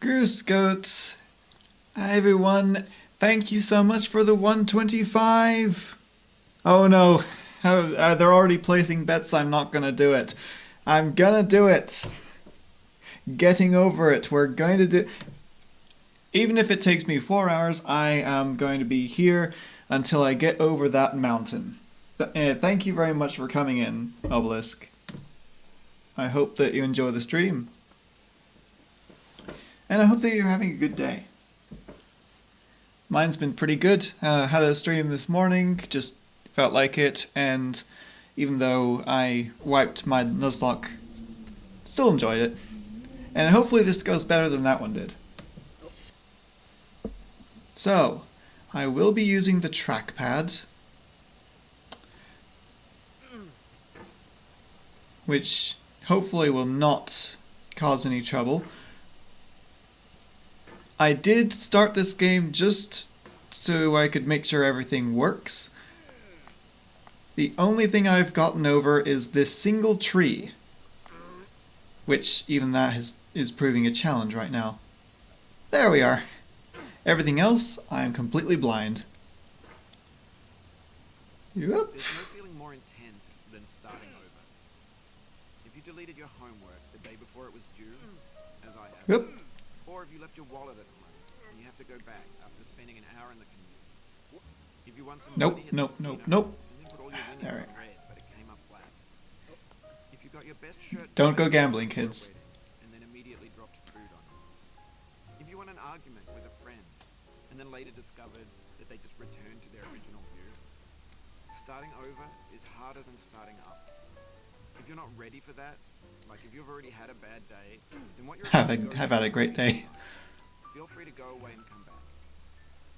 Goose Goats. Hi everyone. Thank you so much for the 125. Oh no. They're already placing bets. I'm not gonna do it. I'm gonna do it. Getting over it. We're going to do... Even if it takes me 4 hours, I am going to be here until I get over that mountain. Thank you very much for coming in, Obelisk. I hope that you enjoy the stream. And I hope that you're having a good day. Mine's been pretty good. Had a stream this morning, just felt like it, and even though I wiped my Nuzlocke, still enjoyed it. And hopefully this goes better than that one did. So, I will be using the trackpad, which hopefully will not cause any trouble. I did start this game just so I could make sure everything works. The only thing I've gotten over is this single tree, which even that is proving a challenge right now. There we are. Everything else, I am completely blind. Yep. There's no feeling more intense than starting over. If you deleted your homework the day before it was due, as I have, Yep. or if you left your wallet at home and you have to go back after spending an hour in the commute. If you won some Nope, money at the nope, casino nope, nope. and then put all your winnings There. on red, but it came up flat. If you got your best shirt Don't go back gambling, before a kids. wedding and then immediately dropped food on you. If you won an argument with a friend and then later discovered that they just returned to their original view. Starting over is harder than starting up. If you're not ready for that, like if you've already had a bad day, then what you're Have about to go had a through great is day. fine. Feel free to go away and come back.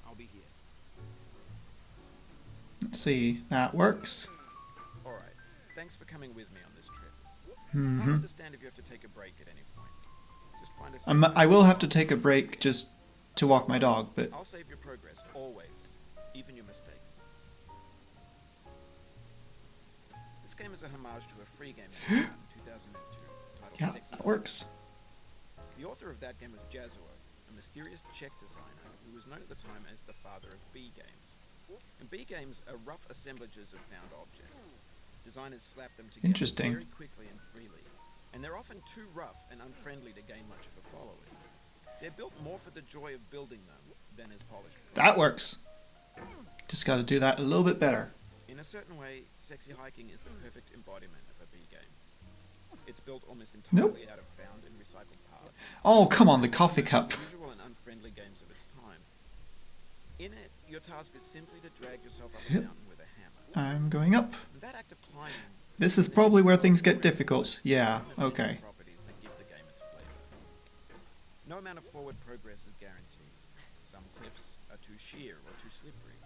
I'll be here. Let's see, that works. Alright, thanks for coming with me on this trip. I Mm-hmm. understand if you have to take a break at any point. Just find a I will have to take a break just to walk my dog, but I'll save your progress, always. Even your mistakes. This game is a homage to a free game that came out in 2002 titled yeah, Sexy that works. The author of that game was Jazuo, a mysterious Czech designer who was known at the time as the father of B games. And B games are rough assemblages of found objects. Designers slap them together Interesting. very quickly and freely, and they're often too rough and unfriendly to gain much of a following. They're built more for the joy of building them than as polished That products. works. Just got to do that a little bit better. In a certain way, Sexy Hiking is the perfect embodiment of a B game. It's built almost entirely out of found and recycled parts. Oh, come on, the coffee cup. Usual and unfriendly games of its time. In it, your task is simply to drag yourself up a Yep. mountain with a hammer. I'm going up. And that act of climbing This is probably where things get difficult. Yeah, some essential okay. properties that give the game its flavor. No amount of forward progress is guaranteed. Some cliffs are too sheer or too slippery.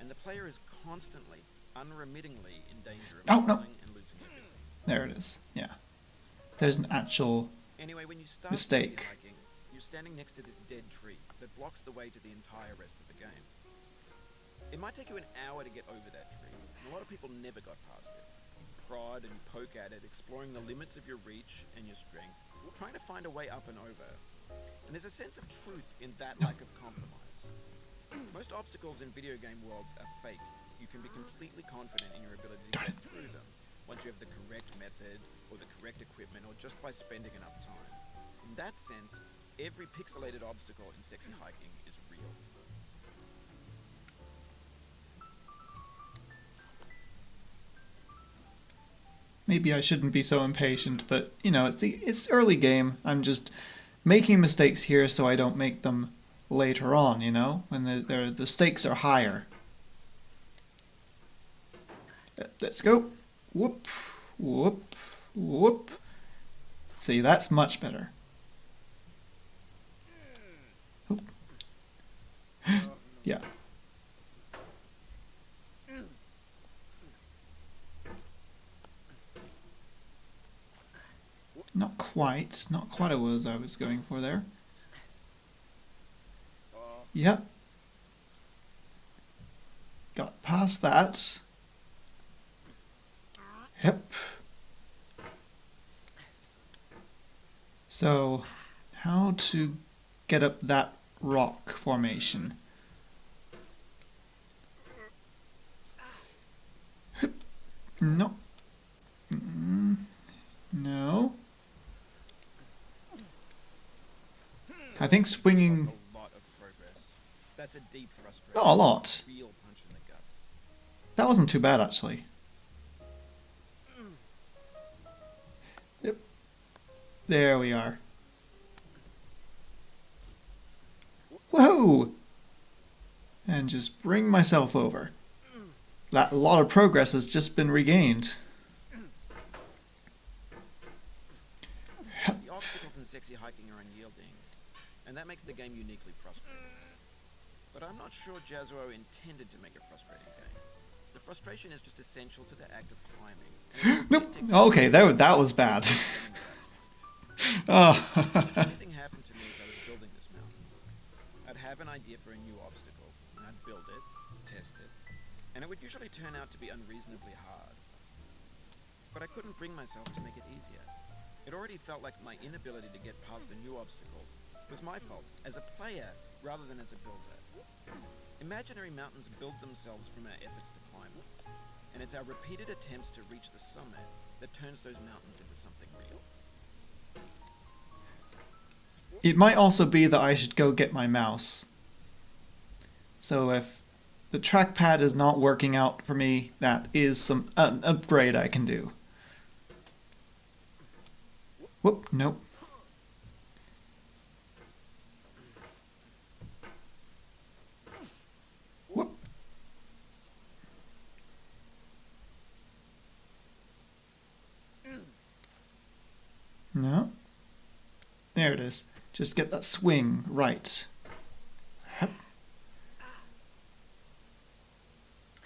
And the player is constantly, unremittingly in danger of Oh, no. falling and losing everything. There it is. Yeah. There's an actual... Anyway, when you start Mistake. Sexy Hiking, you're standing next to this dead tree that blocks the way to the entire rest of the game. It might take you an hour to get over that tree, and a lot of people never got past it. You prod and poke at it, exploring the limits of your reach and your strength, trying to find a way up and over. And there's a sense of truth in that lack of compromise. Most obstacles in video game worlds are fake. You can be completely confident in your ability to Darn get it. through them once you have the correct method or the correct equipment or just by spending enough time. In that sense, every pixelated obstacle in Sexy Hiking is real. Maybe I shouldn't be so impatient, but, you know, it's early game. I'm just making mistakes here so I don't make them later on, you know? When the stakes are higher. Let's go. Whoop, whoop, whoop. See, that's much better. Oop. Yeah. Not quite as I was going for there. Yep. Got past that. Yep. So, how to get up that rock formation. No. No. I think swinging... Lost a lot of progress. That's a deep frustration. Not a lot. Real punch in the gut. That wasn't too bad, actually. Yep. There we are. Whoa! And just bring myself over. That lot of progress has just been regained. The obstacles in sexy hiking are unyielding, and that makes the game uniquely frustrating. But I'm not sure Jazzuo intended to make a frustrating game. The frustration is just essential to the act of climbing. Nope. Okay, that was bad. Oh. Anything happened to me as I was building this mountain. I'd have an idea for a new obstacle, and I'd build it, test it, and it would usually turn out to be unreasonably hard. But I couldn't bring myself to make it easier. It already felt like my inability to get past a new obstacle was my fault as a player rather than as a builder. Imaginary mountains build themselves from our efforts to climb them, and it's our repeated attempts to reach the summit that turns those mountains into something real. It might also be that I should go get my mouse. So if the trackpad is not working out for me, that is an upgrade I can do. Whoop, nope. Whoop. No. There it is. Just get that swing right. Hup.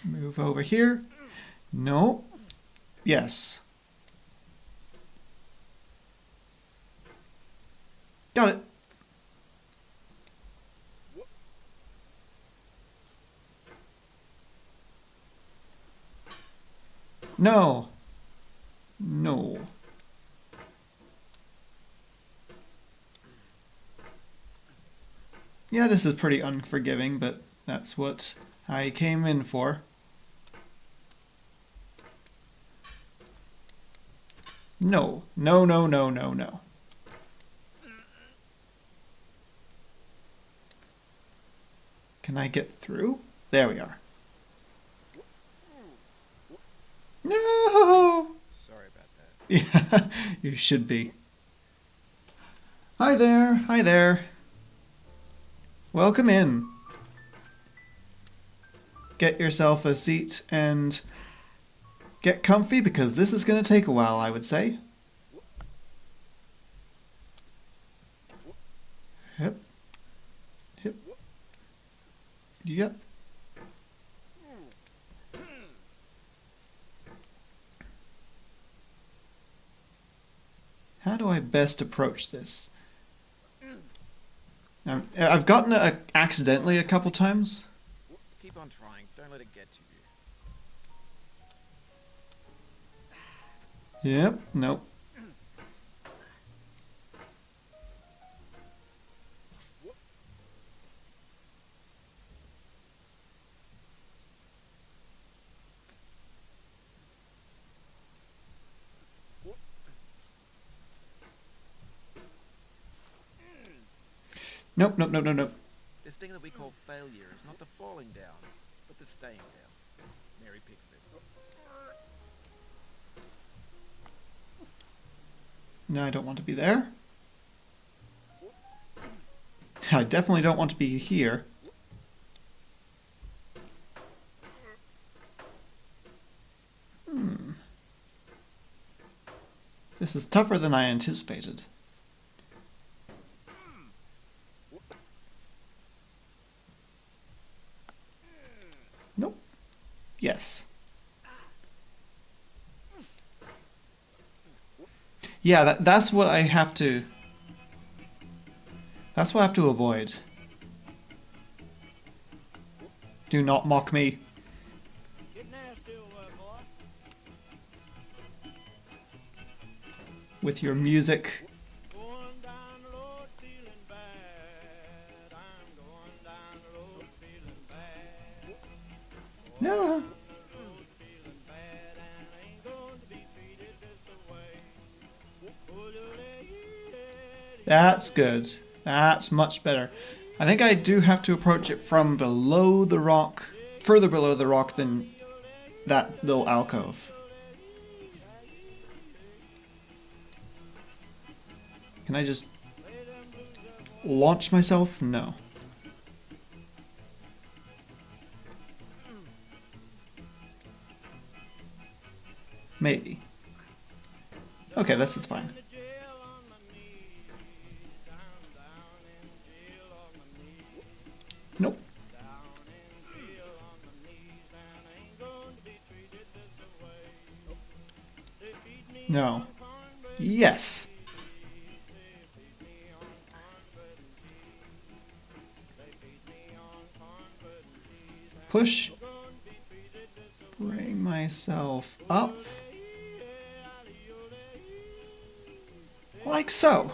Move over here. No. Yes. Got it. No. No. Yeah, this is pretty unforgiving, but that's what I came in for. No. No, no, no, no, no. Can I get through? There we are. No! Sorry about that. Yeah, you should be. Hi there, hi there. Welcome in. Get yourself a seat and get comfy because this is going to take a while, I would say. Hip. Hip. Yep. How do I best approach this? Now, I've gotten it accidentally a couple times. Keep on trying. Don't let it get to you. Yep, nope. Nope, nope, nope, nope, nope. This thing that we call failure is not the falling down, but the staying down. Mary Pickford. No, I don't want to be there. I definitely don't want to be here. This is tougher than I anticipated. Nope. Yes. Yeah, that's what I have to... That's what I have to avoid. Do not mock me. Get nasty, boy. With your music. Going down the road feeling bad. Yeah. Feeling bad and ain't going to be treated this way. That's good. That's much better. I think I do have to approach it from below the rock, further below the rock than that little alcove. Can I just launch myself? No. Maybe. Okay, this is fine. Nope. No. Yes. Push. Bring myself up. Like so.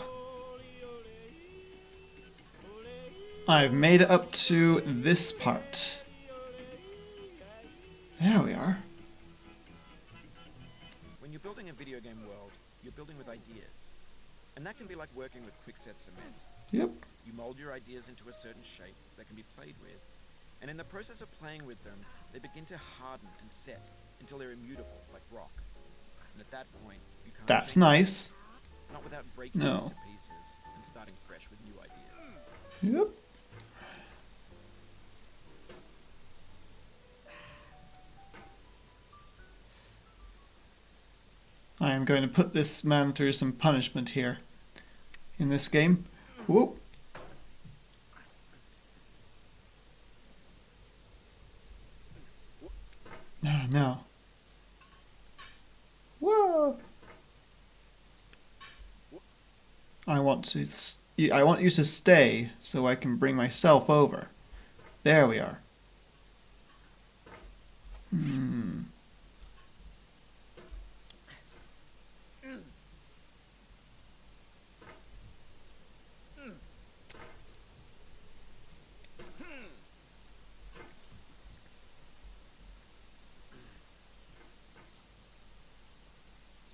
I've made it up to this part. There we are. When you're building a video game world, you're building with ideas. And that can be like working with quickset cement. Yep. You mold your ideas into a certain shape that can be played with. And in the process of playing with them, they begin to harden and set until they're immutable, like rock. And at that point, you can't That's change them, nice. not without breaking No. them into pieces and starting fresh with new ideas. Yep. I am going to put this man through some punishment here in this game. Whoop. No, no. Whoa. I want you to stay so I can bring myself over. There we are. Hmm.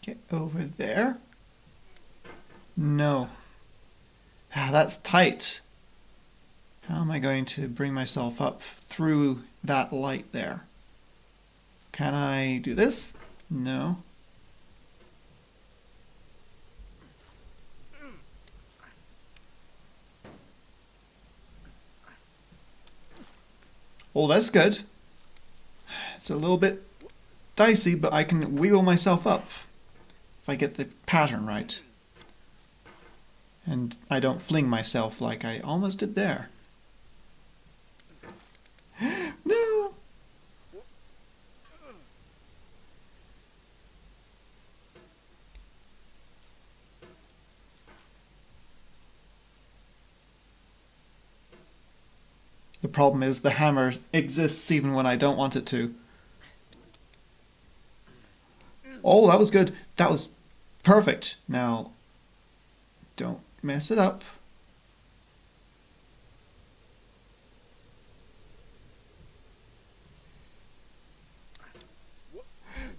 Get over there. No. Ah, that's tight. How am I going to bring myself up through that light there? Can I do this? No. Oh, that's good. It's a little bit dicey, but I can wheel myself up if I get the pattern right. And I don't fling myself like I almost did there. No! The problem is the hammer exists even when I don't want it to. Oh, that was good. That was perfect. Now, don't mess it up.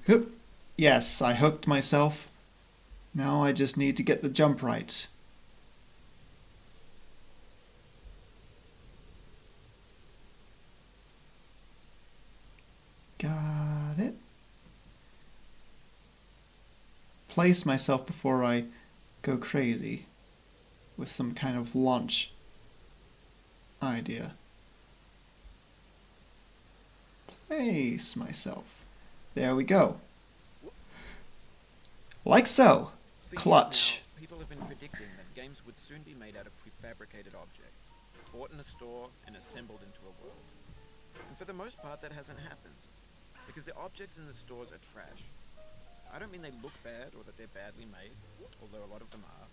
Hoop. Yes, I hooked myself. Now I just need to get the jump right. Got it. Place myself before I go crazy with some kind of launch idea. Place myself. There we go. Like so. For years Clutch. now, people have been predicting that games would soon be made out of prefabricated objects, bought in a store and assembled into a world. And for the most part, that hasn't happened, because the objects in the stores are trash. I don't mean they look bad or that they're badly made, although a lot of them are.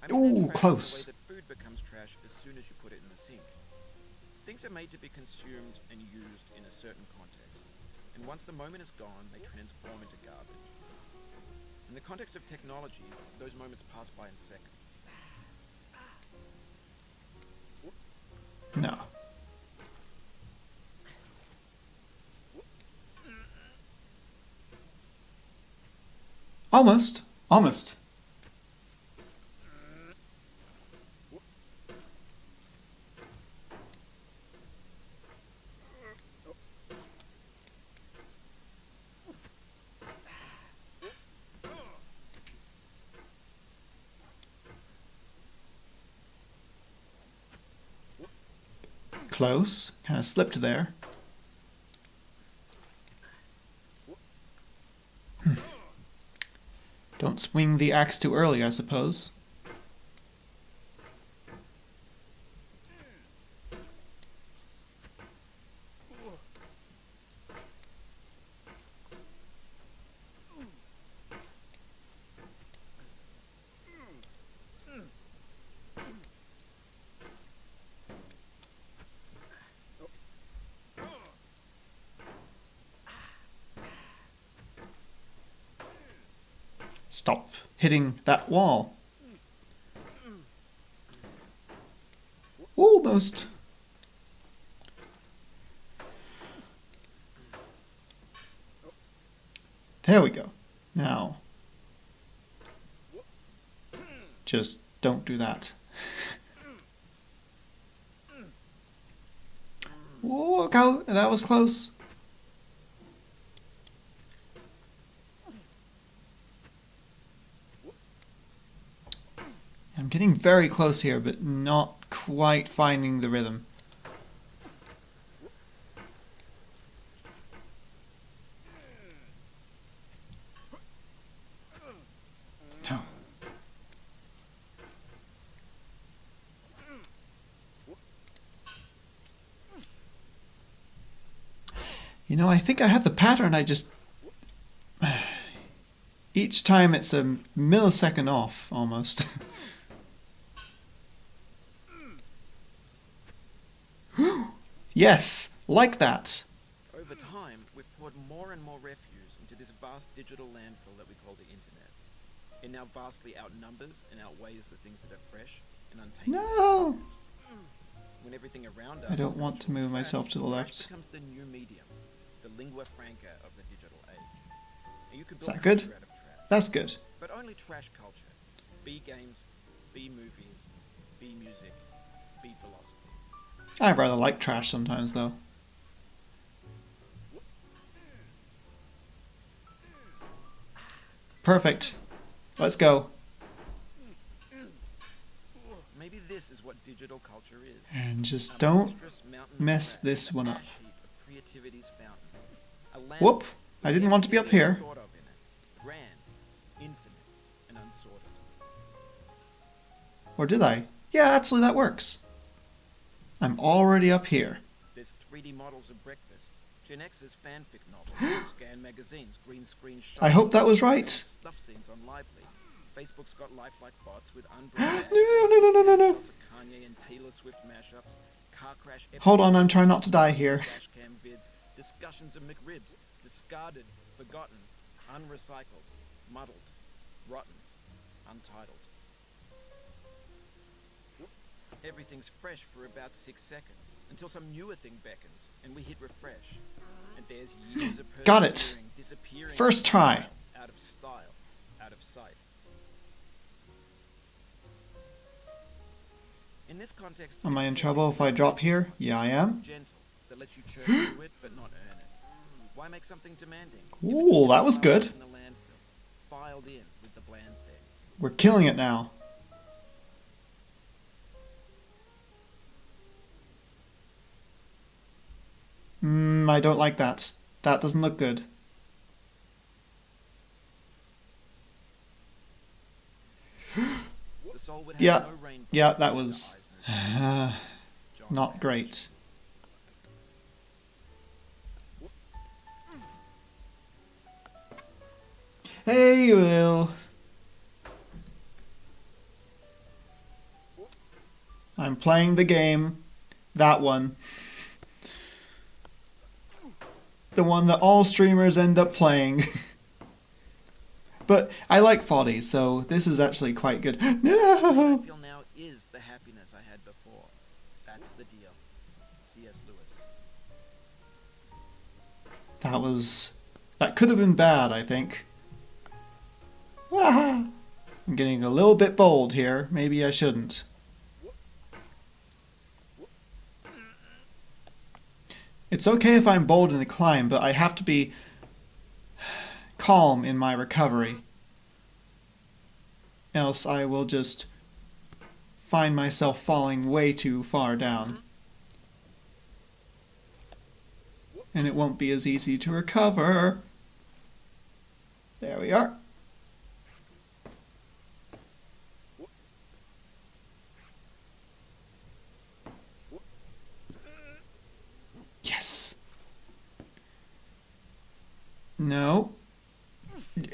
I mean Ooh, they're trash close. in the way that food becomes trash as soon as you put it in the sink. Things are made to be consumed and used in a certain context, and once the moment is gone, they transform into garbage. In the context of technology, those moments pass by in seconds. No. Almost. Almost. Close. Kind of slipped there. Don't swing the axe too early, I suppose. Stop hitting that wall. Almost. There we go. Now, just don't do that. Whoa, that was close. I'm getting very close here, but not quite finding the rhythm. No. You know, I think I have the pattern, I just... Each time it's a millisecond off, almost. Yes, like that. Over time, we've poured more and more refuse into this vast digital landfill that we call the internet. It now vastly outnumbers and outweighs the things that are fresh and untainted. No! When everything around us I don't is want to cultural move myself trash, to the trash left. becomes the new medium, the lingua franca of the digital age. And you can Is build that good? culture out of trash. That's good. But only trash culture. B games, B movies, B music, B philosophy. I rather like trash sometimes, though. Perfect. Let's go. Maybe this is what digital culture is. And just A don't monstrous mountain of mess trash, this an one up. ash heap of creativity's fountain. A land Whoop! I didn't want to be up here. thought of in it. Grand, infinite, and unsorted. Or did I? Yeah, actually that works. I'm already up here. There's 3D models of breakfast, Gen X's fanfic novels, scan magazines, green screen shows. I hope that was right. Stuff scenes on Lively. Facebook's got lifelike bots with unbranded No. shots of Kanye and Taylor Swift mashups, car crash Hold on, I'm trying not to die here. dash cam vids, discussions of McRibs, discarded, forgotten, unrecycled, muddled, rotten, untitled. Everything's fresh for about 6 seconds, until some newer thing beckons, and we hit refresh. And there's years of Got it. persevering, disappearing First try. out of style, out of sight. In this context, Am I it's in tempting trouble to if I make drop something here? Yeah, I am. that's gentle, that lets you churn through it but not earn it. Why make something demanding? if it Ooh, just that gets was piled good. up in the landfill, filed in with the bland things. We're killing it now. I don't like that. That doesn't look good. The soul would have Yeah, no rainbow yeah, that without was eyes, John not Nash. great. Hey, Will. I'm playing the game. That one. The one that all streamers end up playing. But I like Foddy, so this is actually quite good. What I No! feel now is the happiness I had before. That's the deal. C.S. Lewis. That could have been bad, I think. Ah, I'm getting a little bit bold here. Maybe I shouldn't. It's okay if I'm bold in the climb, but I have to be calm in my recovery. Else I will just find myself falling way too far down. And it won't be as easy to recover. There we are. Yes. No.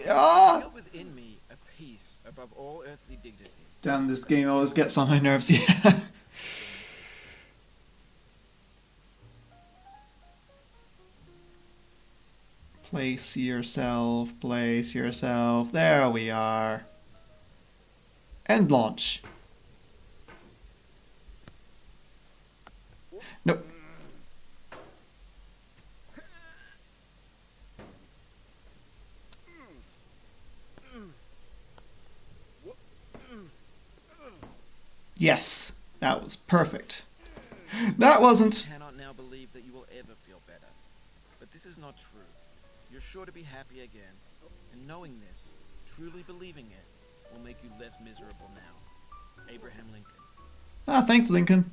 Ah! Feel within me a peace above all earthly dignities. Damn, this game always gets on my nerves. Yeah. Place yourself, place yourself. There we are. And launch. Nope. Yes, that was perfect. That wasn't. I cannot now believe that you will ever feel better. But this is not true. You're sure to be happy again. And knowing this, truly believing it, will make you less miserable now. Abraham Lincoln. Ah, thanks, Lincoln.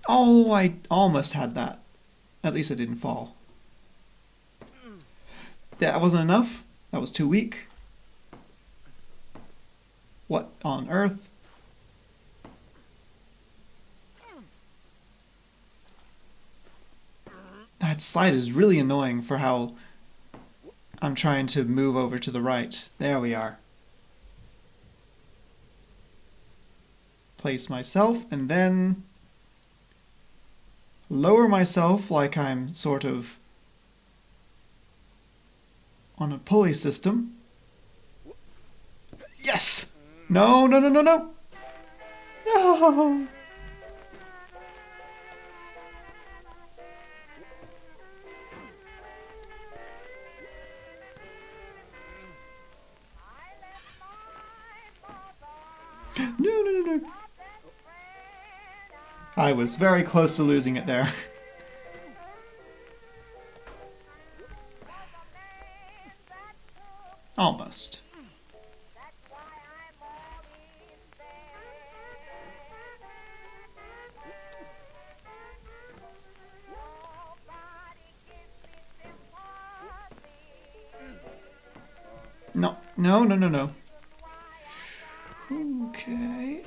Oh, I almost had that. At least I didn't fall. That wasn't enough. That was too weak. What on earth? That slide is really annoying for how I'm trying to move over to the right. There we are. Place myself and then lower myself like I'm sort of on a pulley system. Yes! No, no, no, no, no! No! No, no, no, no. I was very close to losing it there. Almost. No, no, no, no, no. Okay.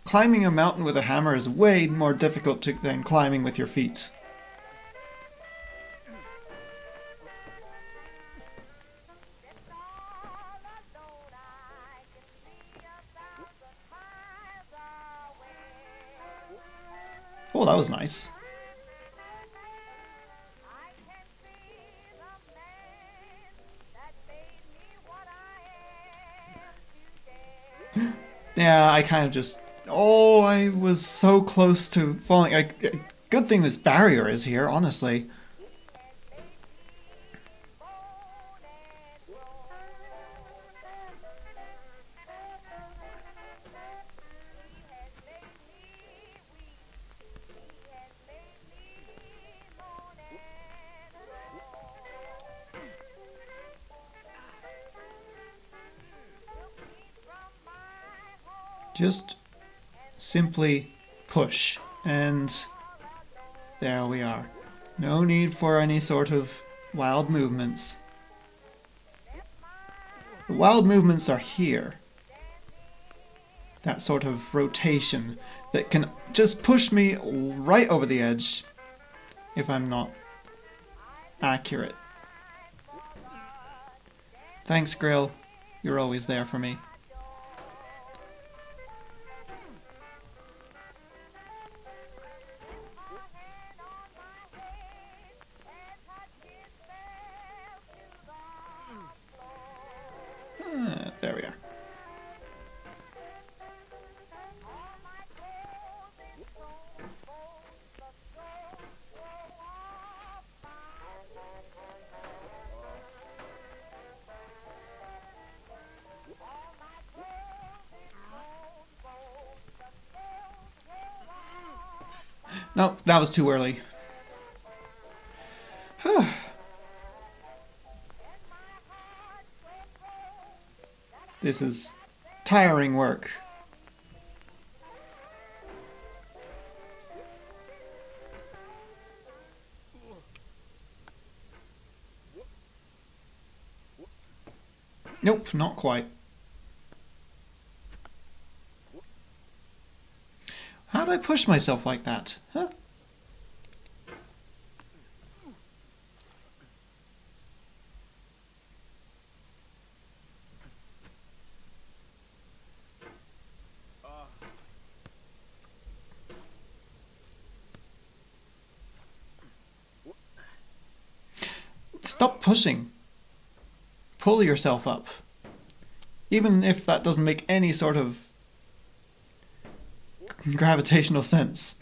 Climbing a mountain with a hammer is way more difficult than climbing with your feet. Oh, that was nice. Yeah, I kind of just... Oh, I was so close to falling. Good thing this barrier is here, honestly. Just simply push, and there we are. No need for any sort of wild movements. The wild movements are here. That sort of rotation that can just push me right over the edge if I'm not accurate. Thanks, Grill. You're always there for me. There we are. No, that was too early. This is tiring work. Nope, not quite. How did I push myself like that? Huh? Stop pushing. Pull yourself up. Even if that doesn't make any sort of gravitational sense.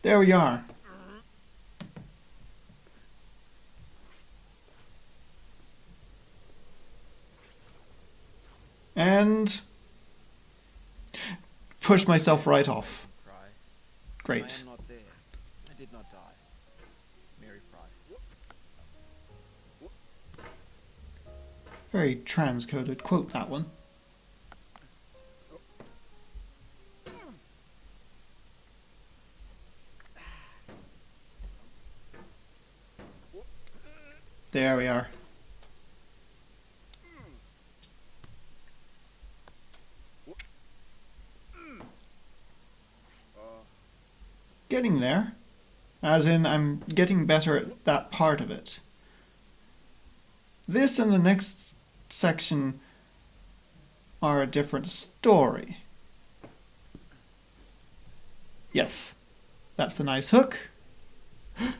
There we are. And push myself right off. Fry. Great. I am not there. I did not die. Mary Fry. Very transcoded. Quote that one. There we are. Getting there. As in, I'm getting better at that part of it. This and the next section are a different story. Yes, that's the nice hook.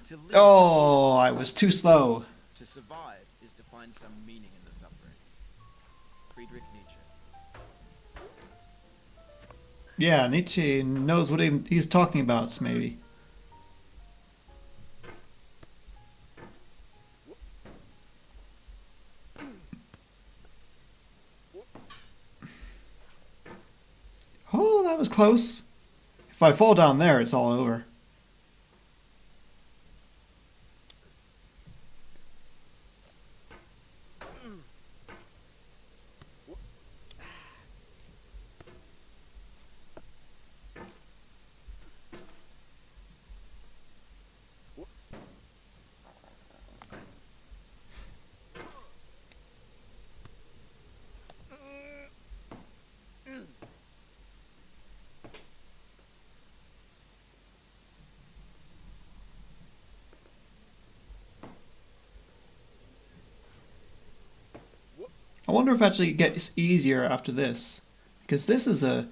To live Oh, is to I was suffer. too slow. To survive is to find some meaning in the suffering. Friedrich Nietzsche. Yeah, Nietzsche knows what he's talking about, maybe. Oh, that was close. If I fall down there, it's all over. I wonder if actually it gets easier after this. Because this is a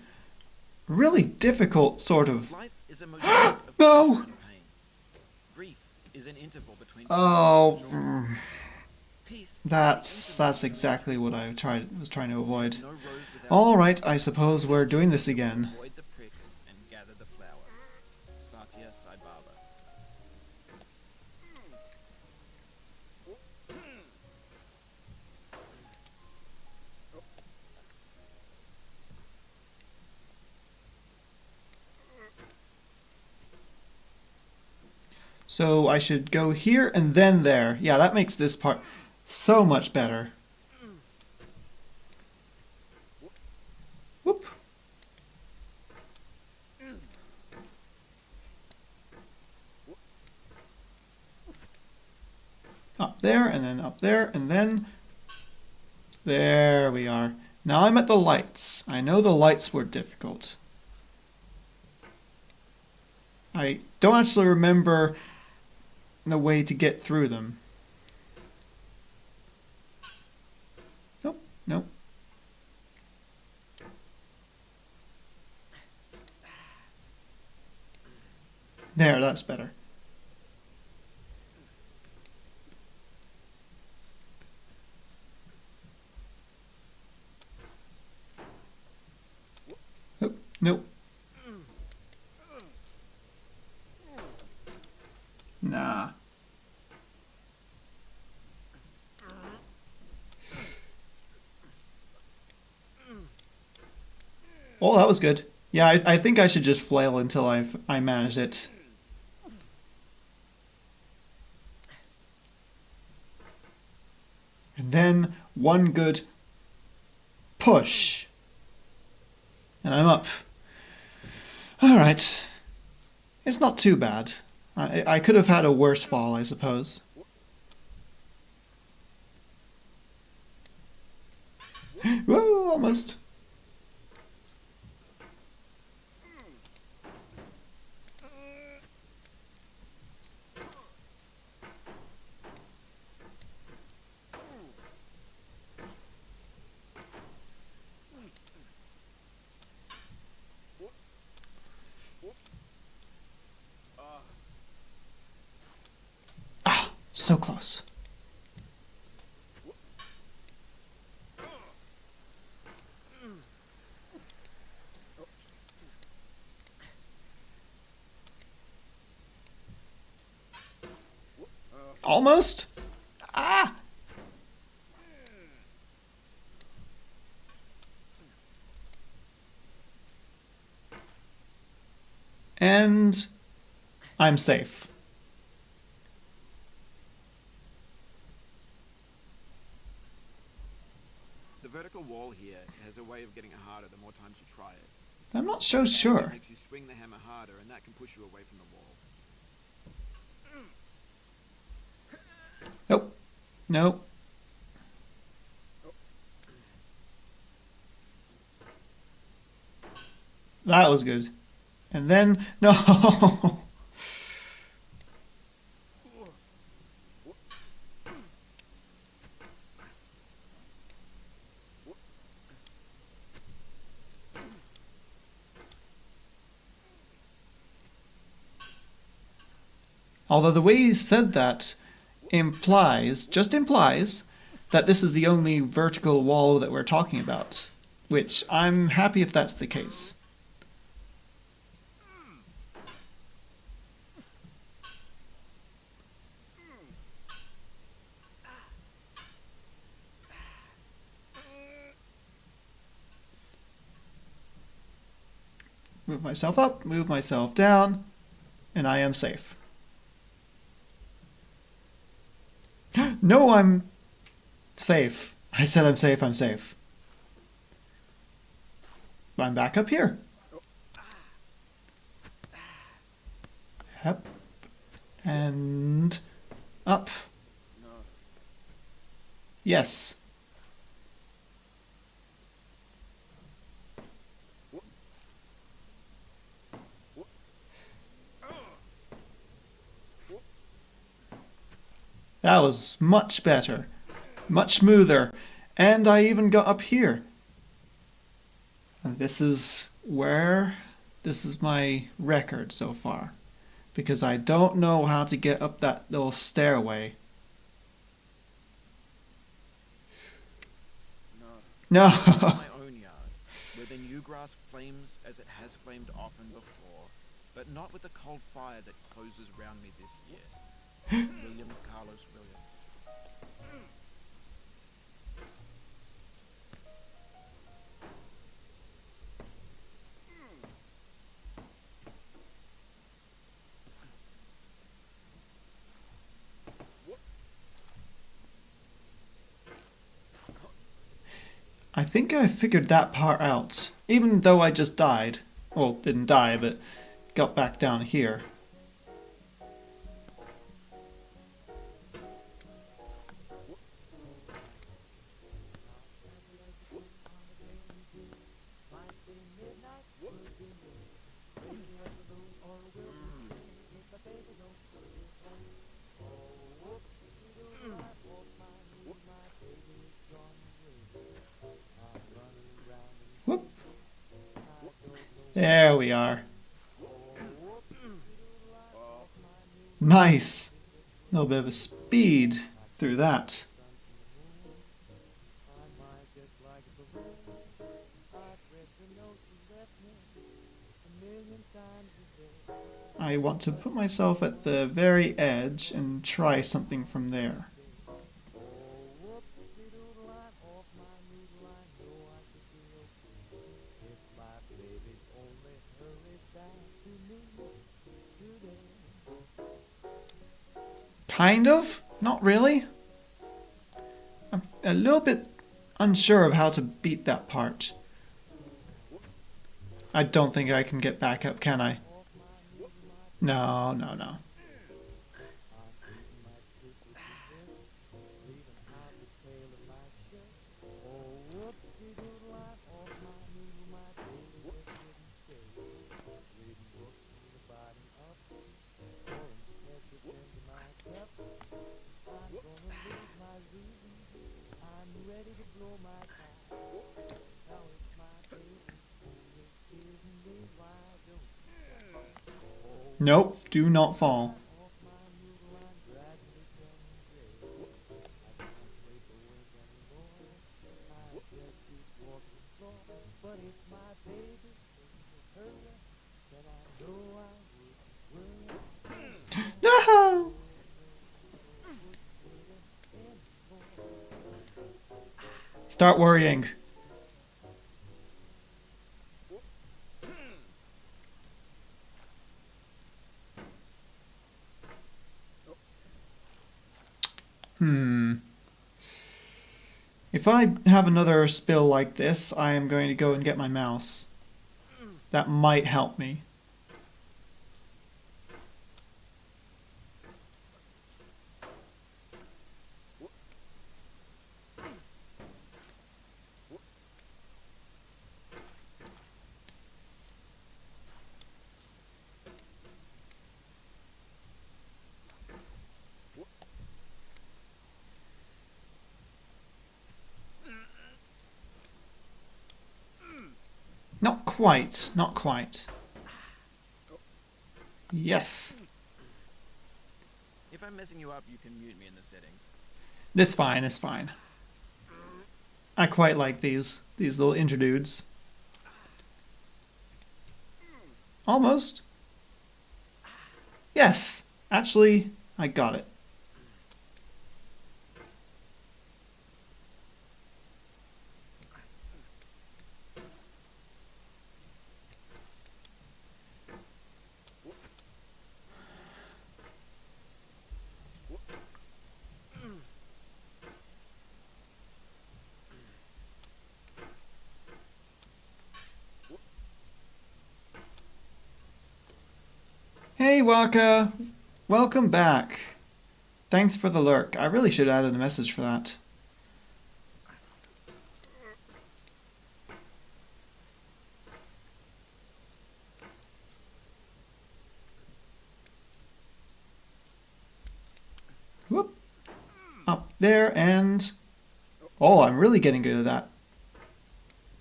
really difficult sort of... Life is a mosaicum of No! passion and pain. Grief is an interval between Oh, sadness and joy. Peace is the that's interval exactly what I was trying to avoid. between no rose without All right, I suppose we're doing this again. avoid the pricks and gather the flower. Satya Sai Baba. So I should go here and then there. Yeah, that makes this part so much better. Whoop. Up there, and then up there, and then... There we are. Now I'm at the lights. I know the lights were difficult. I don't actually remember the way to get through them. Nope, nope. There, that's better. Nope, nope. Oh, that was good. Yeah, I think I should just flail until I manage it. And then one good push. And I'm up. Alright. It's not too bad. I could have had a worse fall, I suppose. Whoa, almost. Ah, so close. Almost? Ah! And I'm safe. The vertical wall here has a way of getting it harder the more times you try it. I'm not so It sure. makes you swing the hammer harder, and that can push you away from the wall. Nope. Nope. That was good. And then, no! Although the way he said that just implies, that this is the only vertical wall that we're talking about. Which I'm happy if that's the case. Move myself up, move myself down, and I am safe. No, I'm safe. I said I'm safe, I'm safe. I'm back up here. Yep. And up. Yes. That was much better. Much smoother. And I even got up here. And this is my record so far. Because I don't know how to get up that little stairway. No. My own yard, where the new grass flames as it has flamed often before, but not with the cold fire that closes round me this year. William Carlos Williams. I think I figured that part out. Even though I just died. Well, didn't die, but got back down here. Whoop. There we are. Nice. A little bit of a speed through that. I want to put myself at the very edge and try something from there. Kind of? Not really. I'm a little bit unsure of how to beat that part. I don't think I can get back up, can I? No, no, no. Nope, do not fall. No! Start worrying. If I have another spill like this, I am going to go and get my mouse. That might help me. Not quite, not quite. Yes. If I'm messing you up, you can mute me in the settings. It's fine, it's fine. I quite like these little interludes. Almost. Yes, actually, I got it. Hey Waka, welcome back. Thanks for the lurk. I really should have added a message for that. Whoop. Up there and... Oh, I'm really getting good at that.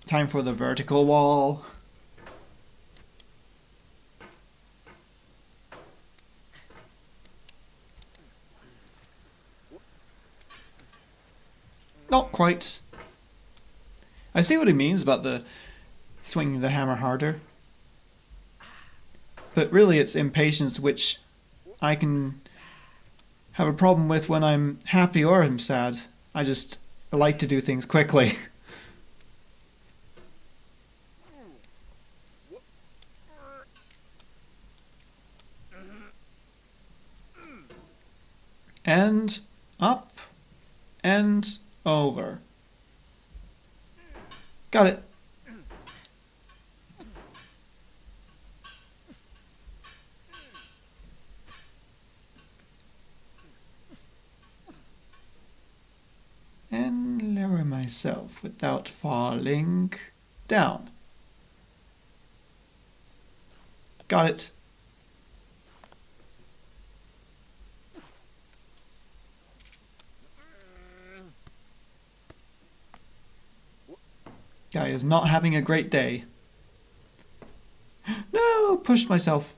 Time for the vertical wall. Not quite. I see what he means about the swinging the hammer harder. But really it's impatience which I can have a problem with when I'm happy or I'm sad. I like to do things quickly. And up and over. Got it. And lower myself without falling down. Got it. Guy is not having a great day. No, pushed myself.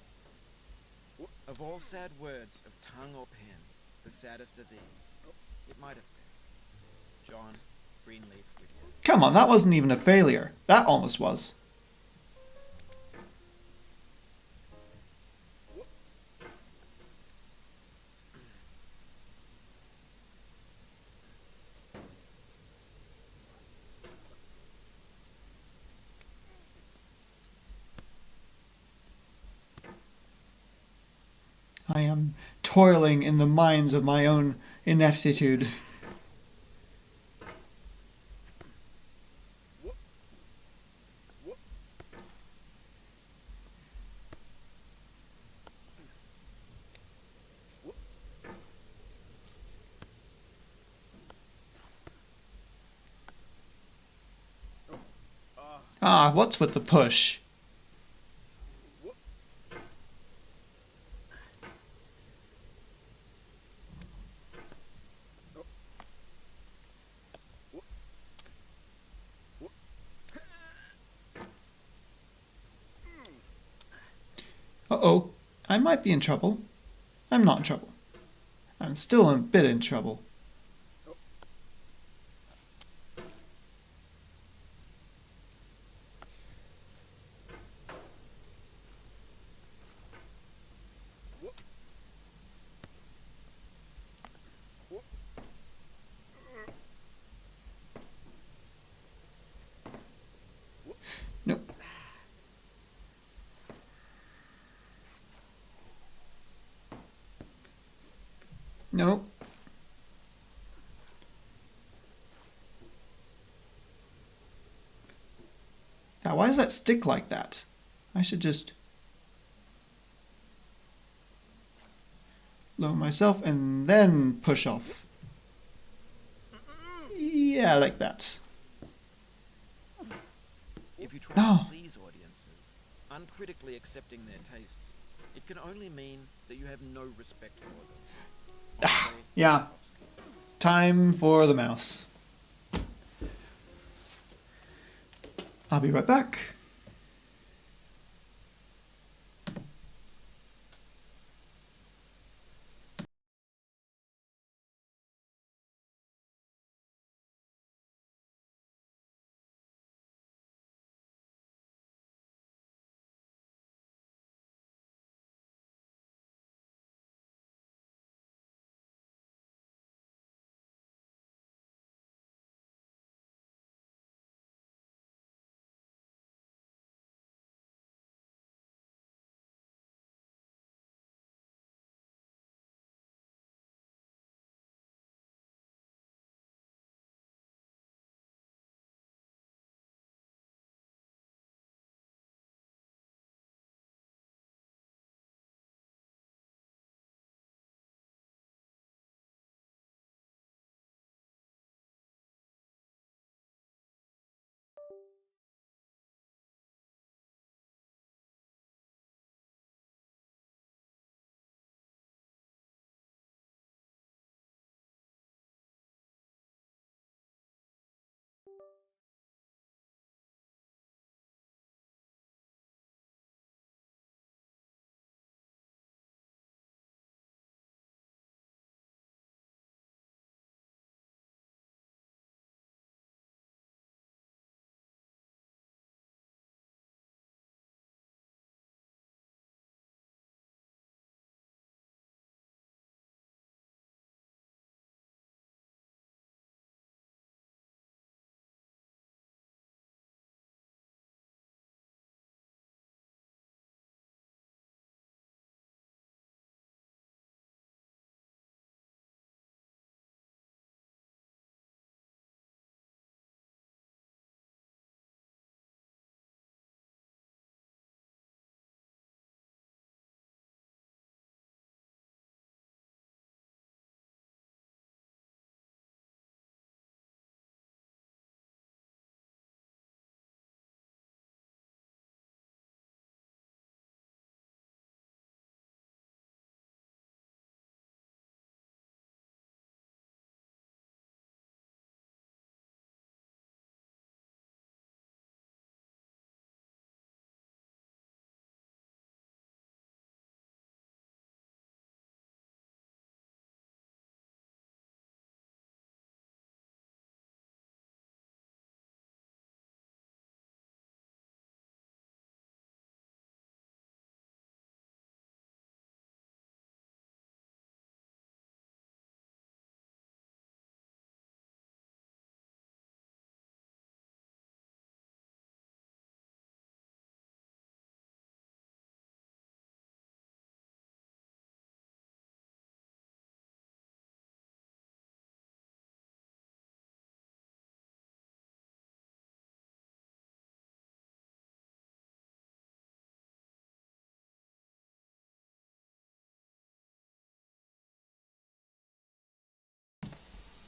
Of all sad words of tongue or pen, the saddest are these. It might have been. John Greenleaf Whittier. Come on, that wasn't even a failure. That almost was. I am toiling in the mines of my own ineptitude. Ah, what's with the push? Uh-oh, I might be in trouble. I'm not in trouble. I'm still a bit in trouble. Nope. Nope. Now, why does that stick like that? I should just lower myself and then push off. Yeah, like that. If you try No. to please audiences, uncritically accepting their tastes, it can only mean that you have no respect for them. Ah, yeah. Time for the mouse. I'll be right back.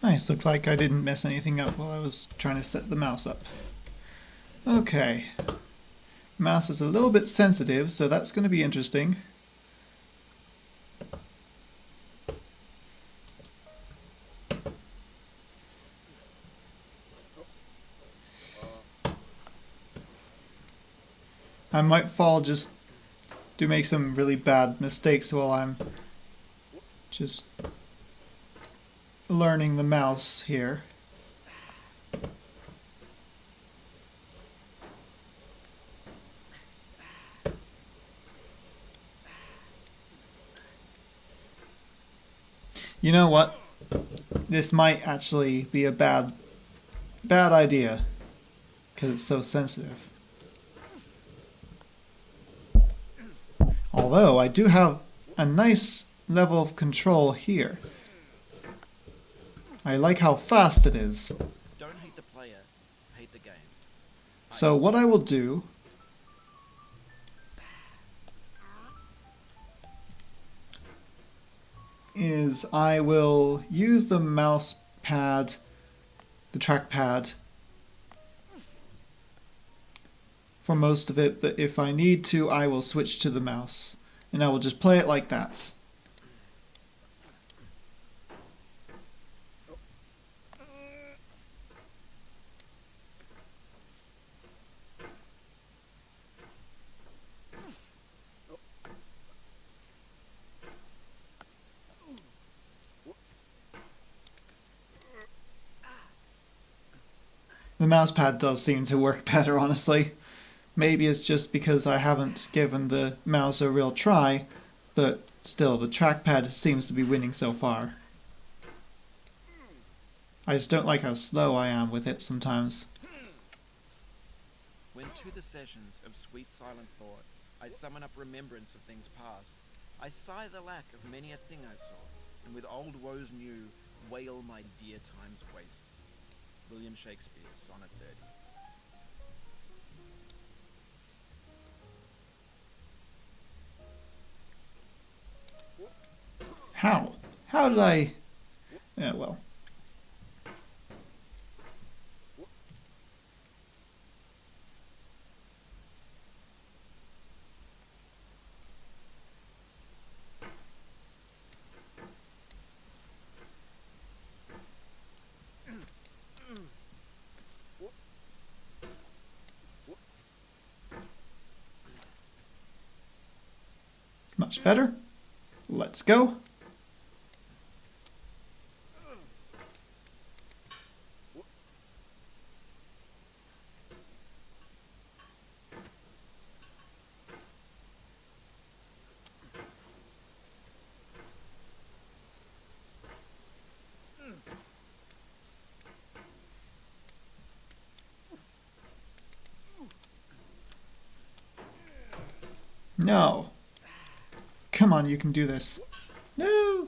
Nice, looks like I didn't mess anything up while I was trying to set the mouse up. Okay. Mouse is a little bit sensitive, so that's going to be interesting. I might fall just to make some really bad mistakes while I'm just learning the mouse here. You know what? This might actually be a bad idea because it's so sensitive. Although I do have a nice level of control here. I like how fast it is. Don't hate the player, hate the game. So what I will do is I will use the mouse pad, the trackpad, for most of it, but if I need to, I will switch to the mouse, and I will just play it like that. The mouse pad does seem to work better, honestly. Maybe it's just because I haven't given the mouse a real try, but still, the trackpad seems to be winning so far. I just don't like how slow I am with it sometimes. When to the sessions of sweet silent thought I summon up remembrance of things past, I sigh the lack of many a thing I saw, and with old woes new, wail my dear time's waste. William Shakespeare, Sonnet 30. How? How did I... Yeah, well. Much better. Let's go. No. Come on, you can do this. No.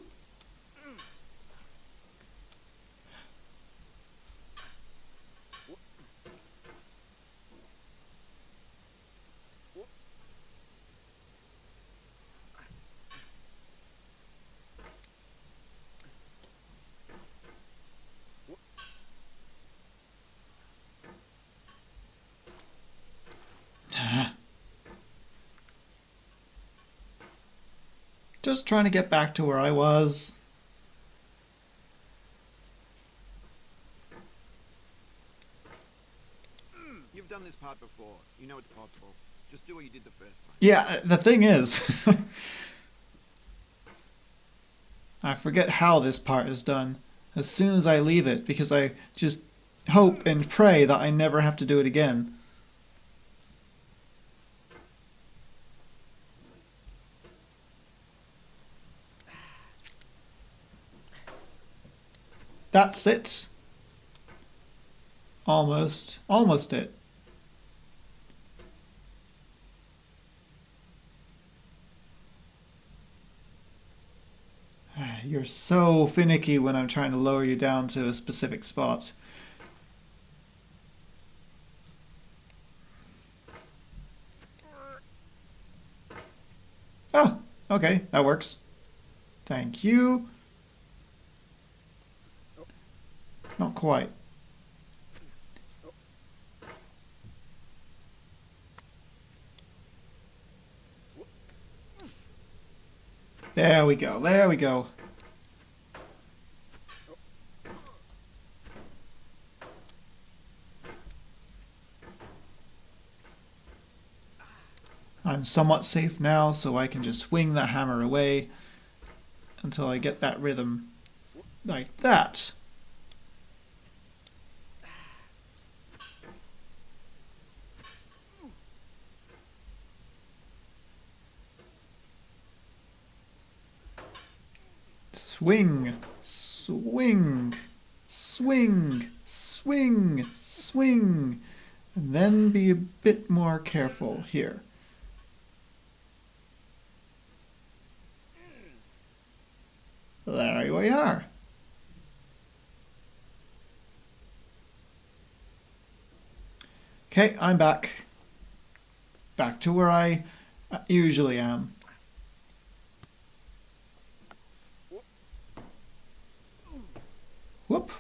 Just trying to get back to where I was. You've done this part before. You know it's possible. Just do what you did the first time. Yeah, the thing is, I forget how this part is done as soon as I leave it because I just hope and pray that I never have to do it again. That's it. Almost. Almost it. You're so finicky when I'm trying to lower you down to a specific spot. Oh, okay, that works. Thank you. quite. There we go, there we go. I'm somewhat safe now, so I can just swing that hammer away until I get that rhythm like that. Swing, swing, swing, swing, swing, and then be a bit more careful here. There we are. Okay, I'm back. Back to where I usually am. Whoop.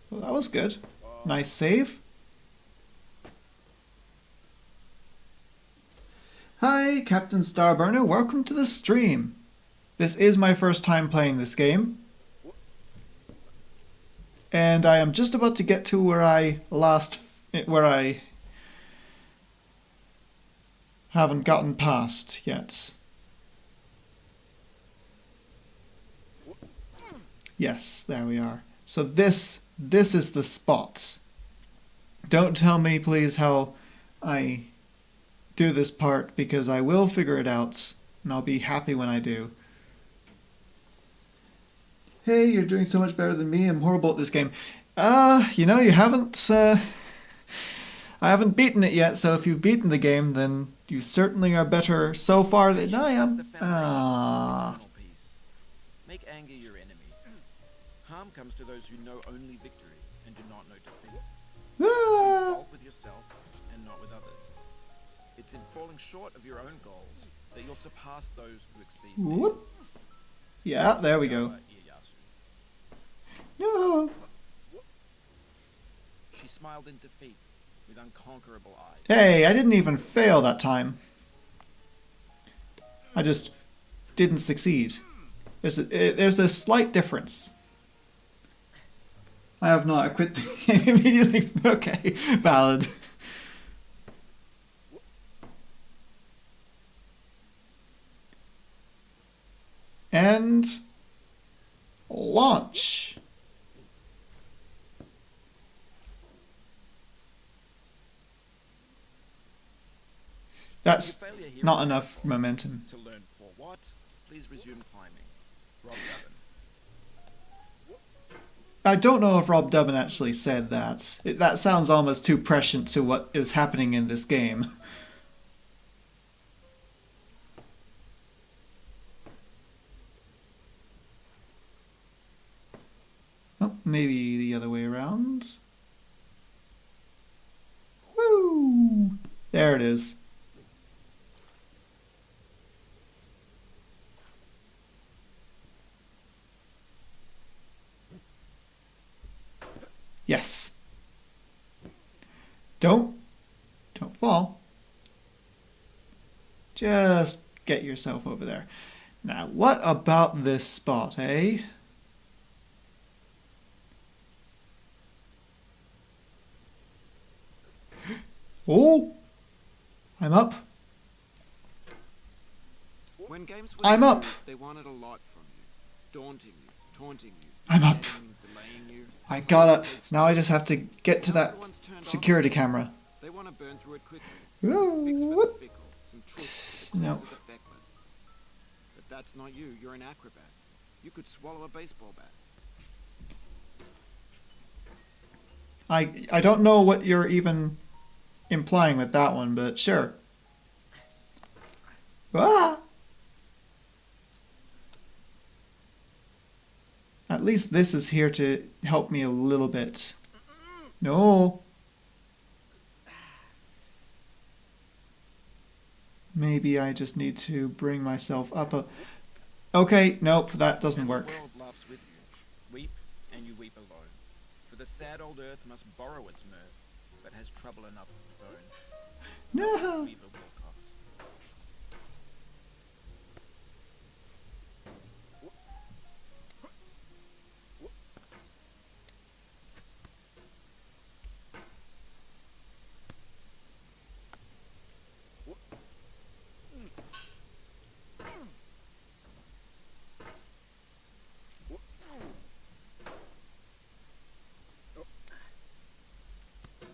Well, that was good. Nice save. Hi, Captain Starburner. Welcome to the stream. This is my first time playing this game. And I am just about to get to where I haven't gotten past yet. Yes, there we are. So this is the spot. Don't tell me, please, how I do this part, because I will figure it out, and I'll be happy when I do. Hey, you're doing so much better than me. I'm horrible at this game. You know, you haven't... I haven't beaten it yet, so if you've beaten the game, then you certainly are better so far than I am. Make anger your enemy. Harm comes to those who know only victory and do not know defeat. Fault with yourself and not with others. It's in falling short of your own goals that you'll surpass those who exceed theirs. Whoop. Yeah, there we go. No. She smiled in defeat with unconquerable eyes. Hey, I didn't even fail that time. I just didn't succeed. There's a slight difference. I have not quit the game immediately. Okay, valid. And launch. That's not enough momentum. To learn for what, please resume climbing. Rob Dubbin. I don't know if Rob Dubbin actually said that. That sounds almost too prescient to what is happening in this game. Oh, maybe the other way around. Woo! There it is. Yes. Don't fall. Just get yourself over there. Now, what about this spot, eh? Oh! I'm up. When games I'm were up. They wanted a lot from you. Daunting you, taunting you. I'm up. Delaying you. I got up. Now I just have to get to that security camera. They want to burn through it quickly. Ooh, Fix for the whoop. fickle, some tricks No. of the feckless. But that's not you. You're an acrobat. You could swallow a baseball bat. I don't know what you're even implying with that one, but sure. Ah! At least this is here to help me a little bit. No. Maybe I just need to bring myself up a... Okay, nope, that doesn't And work. The world laughs with you. Weep, and you weep alone. For the sad old earth must borrow its mirth, but has trouble enough of its own. No. Weaver Wilcox.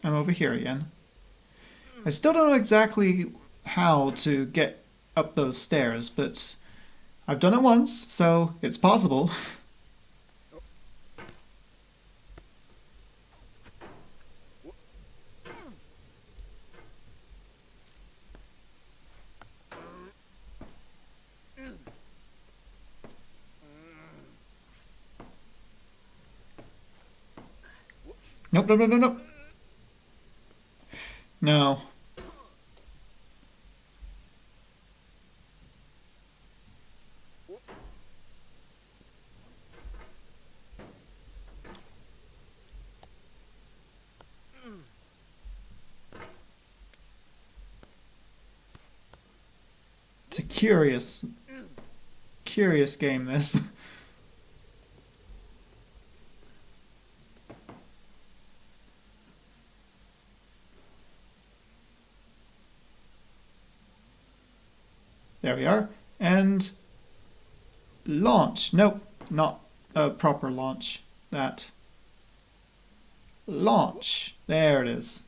I'm over here again. I still don't know exactly how to get up those stairs, but I've done it once, so it's possible. Nope, nope, nope, nope, nope. No. It's a curious game, this. There we are. And launch. Nope, not a proper launch. That. Launch. There it is.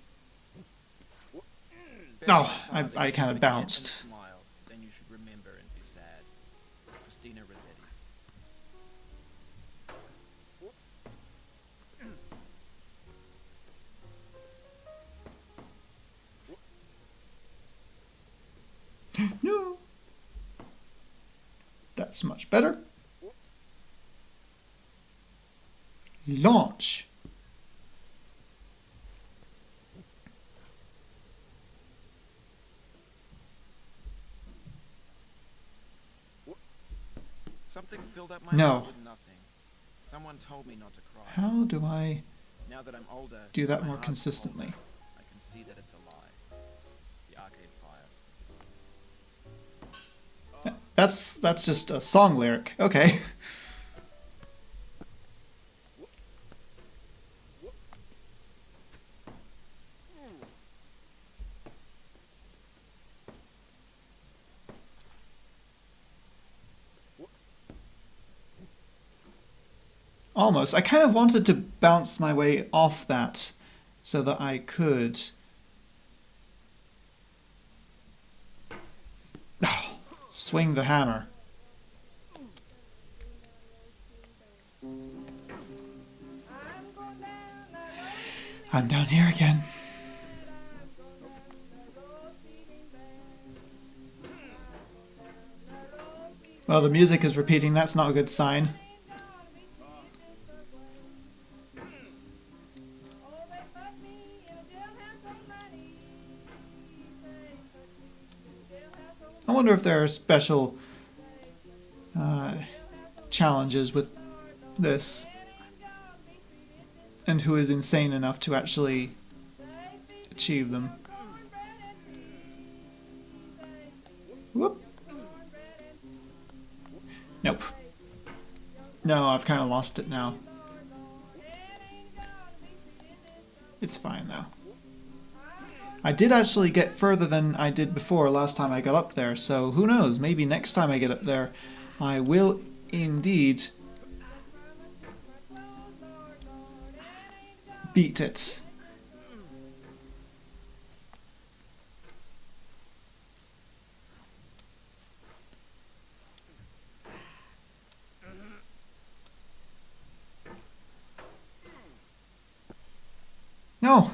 Oh, I kind of bounced. Smile, then you should remember and be sad. Christina Rossetti. No. That's much better. Launch. Something filled up my No. heart with nothing. Someone told me not to cry. How do I Now that I'm older, do that my more heart's consistently? older. I can see that it's a lie. The Arcade Fire. That's just a song lyric. Okay. Almost. I kind of wanted to bounce my way off that so that I could... swing the hammer. I'm down here again. Well, the music is repeating. That's not a good sign. I wonder if there are special challenges with this, and who is insane enough to actually achieve them. Whoop. Nope. No, I've kind of lost it now. It's fine though. I did actually get further than I did before last time I got up there, so who knows, maybe next time I get up there I will indeed beat it. No!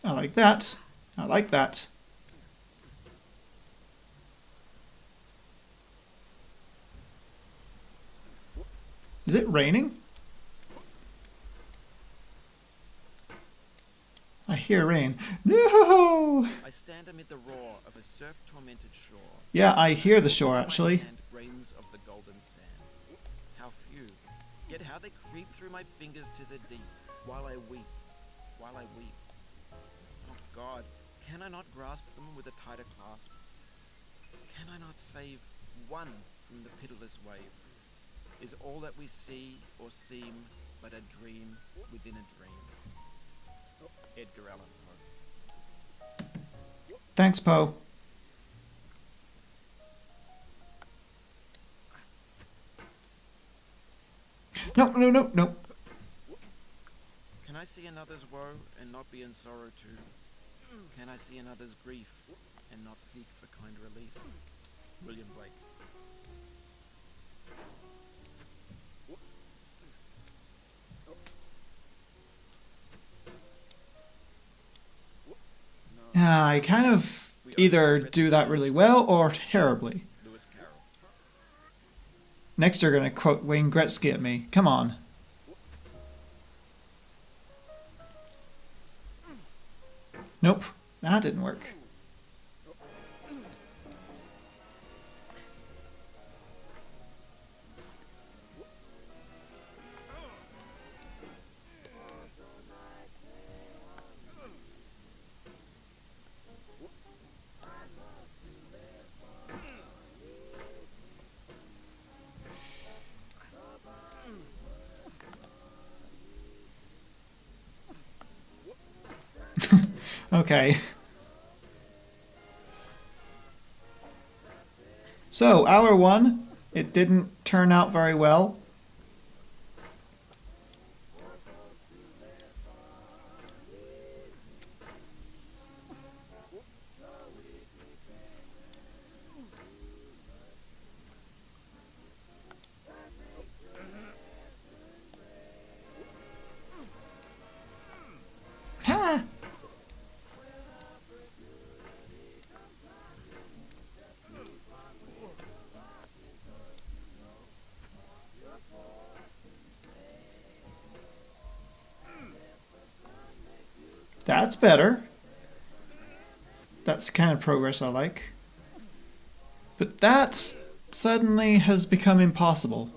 I like that. I like that. Is it raining? I hear rain. No! I stand amid the roar of a surf-tormented shore. Yeah, I hear the shore My actually. hand grains of the golden sand. How few, yet how they creep through my fingers to the deep, while I weep, while I weep. Oh God, can I not grasp them with a tighter clasp? Can I not save one from the pitiless wave? Is all that we see or seem but a dream within a dream? Edgar Allan Poe. Thanks, Poe. No, no, no, no. Can I see another's woe and not be in sorrow too? Can I see another's grief and not seek for kind relief? William Blake. I kind of either do that really well or terribly. Lewis Carroll. Next, you're going to quote Wayne Gretzky at me. Come on. Nope, that didn't work. Okay. So, hour one, it didn't turn out very well. Ha! That's better. That's the kind of progress I like. But that suddenly has become impossible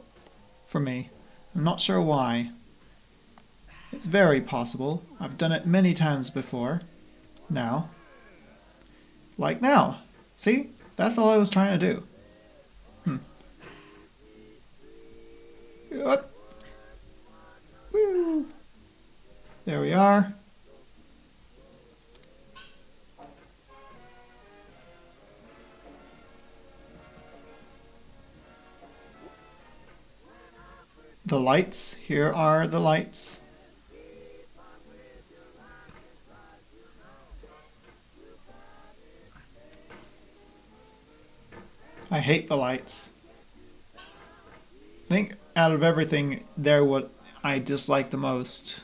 for me. I'm not sure why. It's very possible. I've done it many times before. Now. Like now. See? That's all I was trying to do. Yup. Woo. There we are. The lights. Here are the lights. I hate the lights. I think out of everything, they're what I dislike the most.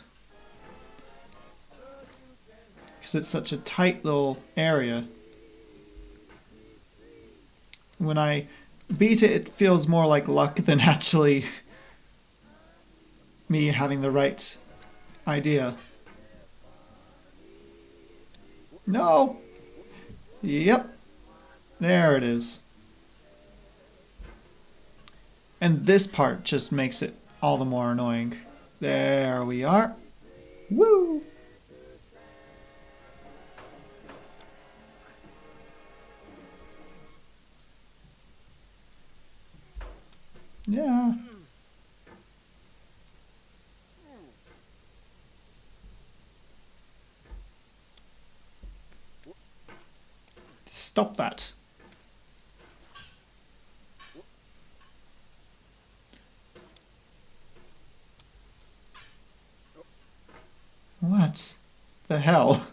Because it's such a tight little area. When I beat it, it feels more like luck than actually me having the right idea. No! Yep. There it is. And this part just makes it all the more annoying. There we are. Woo! Yeah. Stop that. What the hell?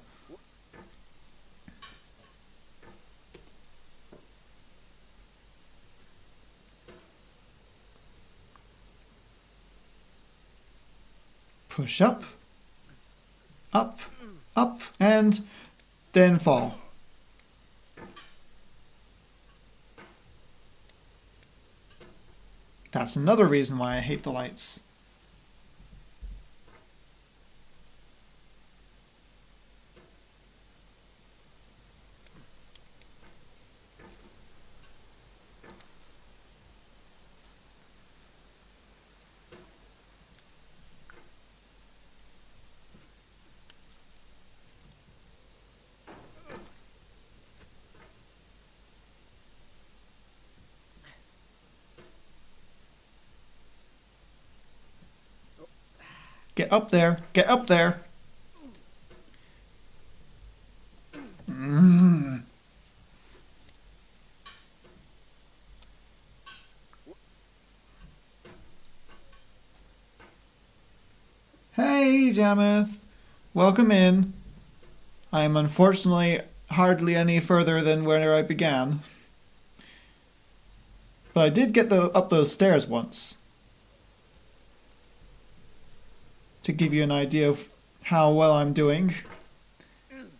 Push up, up, up, and then fall. That's another reason why I hate the lights. Get up there. Get up there. Mm. Hey, Jameth. Welcome in. I am unfortunately hardly any further than where I began. But I did get up those stairs once. To give you an idea of how well I'm doing.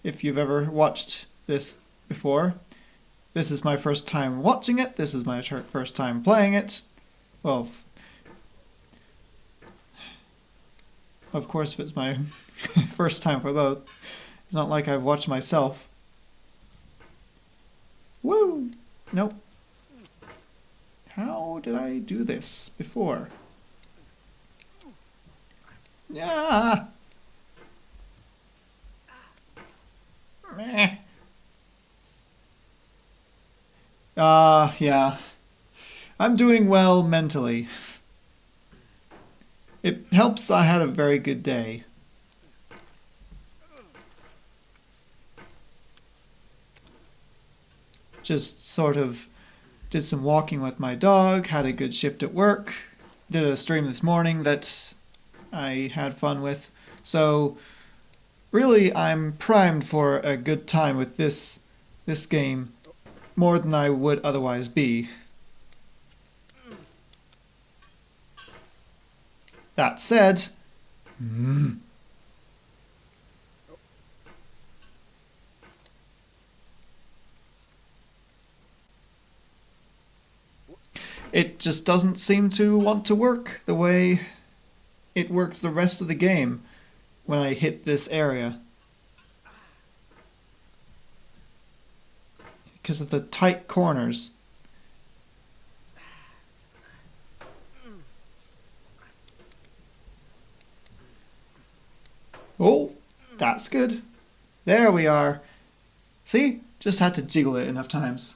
If you've ever watched this before. This is my first time watching it. This is my first time playing it. Well, of course, if it's my first time for both. It's not like I've watched myself. Woo! Nope. How did I do this before? Yeah. Meh. Yeah. I'm doing well mentally. It helps I had a very good day. Just sort of did some walking with my dog, had a good shift at work, did a stream this morning that I had fun with. So really I'm primed for a good time with this game more than I would otherwise be. That said, it just doesn't seem to want to work the way it works the rest of the game when I hit this area. Because of the tight corners. Oh, that's good. There we are. See? Just had to jiggle it enough times.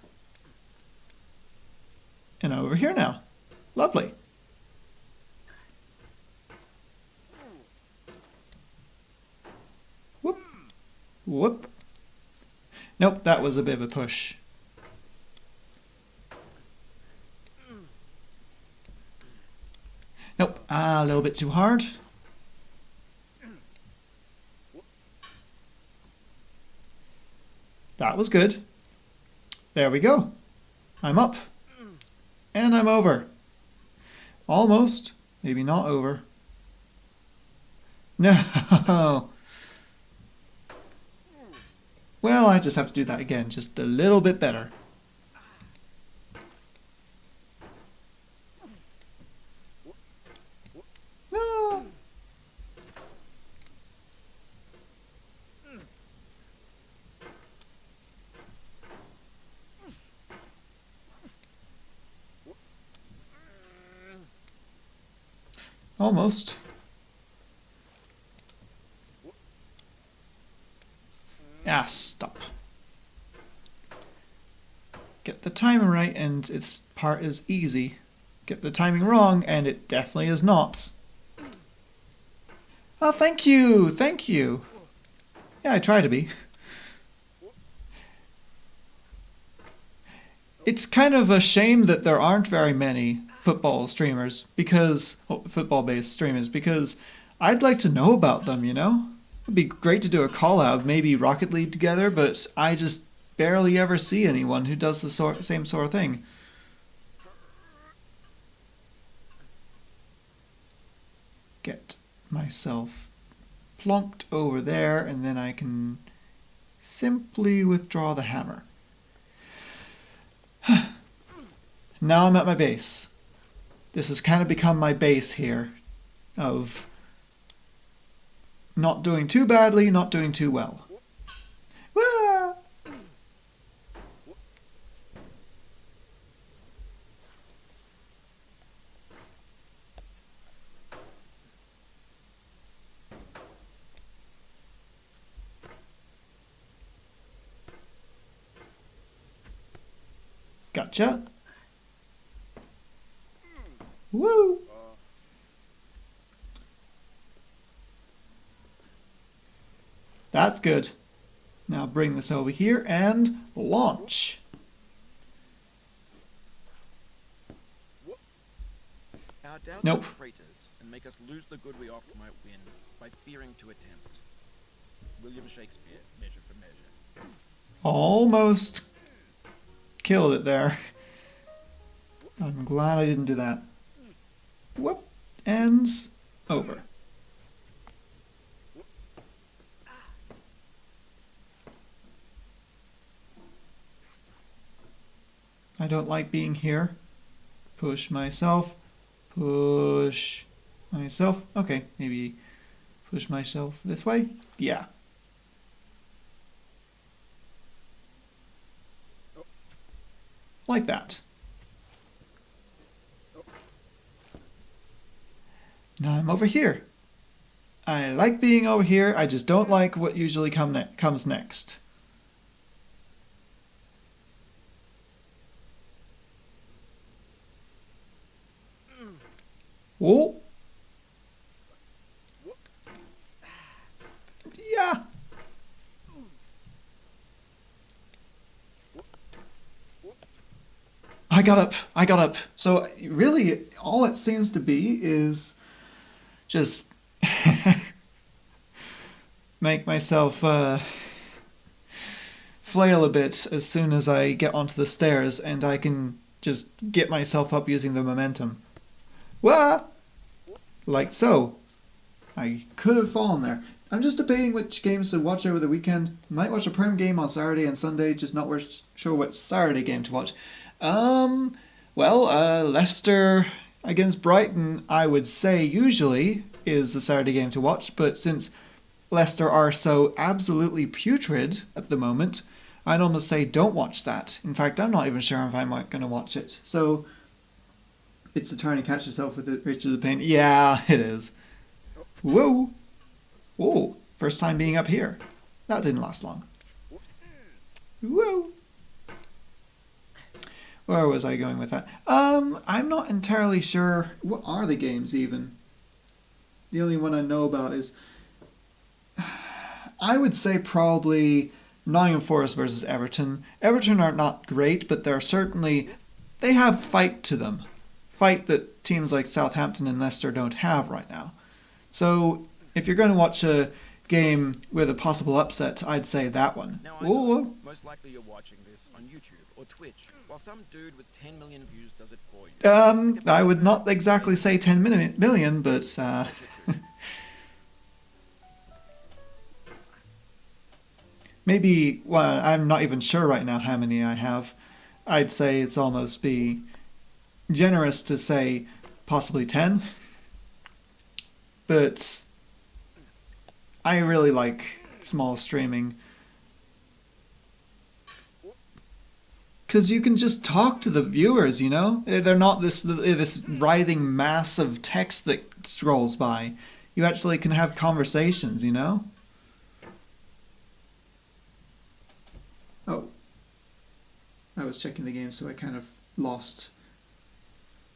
And over here now. Lovely. Whoop. Whoop. Nope, that was a bit of a push. Nope, a little bit too hard. That was good. There we go. I'm up. And I'm over. Almost. Maybe not over. No. Well, I just have to do that again, just a little bit better. No. Almost. Ah, stop. Get the timing right and its part is easy. Get the timing wrong and it definitely is not. Oh, thank you! Thank you! Yeah, I try to be. It's kind of a shame that there aren't very many football streamers football-based streamers, because I'd like to know about them, you know? It'd be great to do a collab, maybe Rocket League together, but I just barely ever see anyone who does the same sort of thing. Get myself plonked over there, and then I can simply withdraw the hammer. Now I'm at my base. This has kind of become my base here of not doing too badly, not doing too well. Wah! Gotcha. Woo! That's good. Now bring this over here and launch. Our doubts Nope. are traitors and make us lose the good we oft might win by fearing to attempt. William Shakespeare, Measure for Measure. Almost killed it there. I'm glad I didn't do that. Whoop. Ends over. I don't like being here. Push myself. Push myself. Okay, maybe push myself this way. Yeah. Like that. Now I'm over here. I like being over here, I just don't like what usually comes next. Oh! Yeah! I got up. I got up. So really, all it seems to be is just make myself flail a bit as soon as I get onto the stairs, and I can just get myself up using the momentum. Wah! Like so. I could have fallen there. I'm just debating which games to watch over the weekend. Might watch a Prem game on Saturday and Sunday, just not sure which Saturday game to watch. Leicester against Brighton, I would say usually is the Saturday game to watch, but since Leicester are so absolutely putrid at the moment, I'd almost say don't watch that. In fact, I'm not even sure if I'm going to watch it. So, it's the turn to catch yourself with the riches of pain. Yeah, it is. Whoa! Whoa! First time being up here. That didn't last long. Whoa! Where was I going with that? I'm not entirely sure. What are the games even? The only one I know about is, I would say probably Nottingham Forest versus Everton. Everton are not great, but they have fight to them. Fight that teams like Southampton and Leicester don't have right now. So if you're going to watch a game with a possible upset, I'd say that one. Now, I know most likely you're watching this on YouTube or Twitch, while some dude with 10 million views does it for you. I would not exactly say 10 million, but maybe, well, I'm not even sure right now how many I have. I'd say it's almost be generous to say possibly 10. But I really like small streaming. Because you can just talk to the viewers, you know? They're not this writhing mass of text that scrolls by. You actually can have conversations, you know? Oh. I was checking the game, so I kind of lost.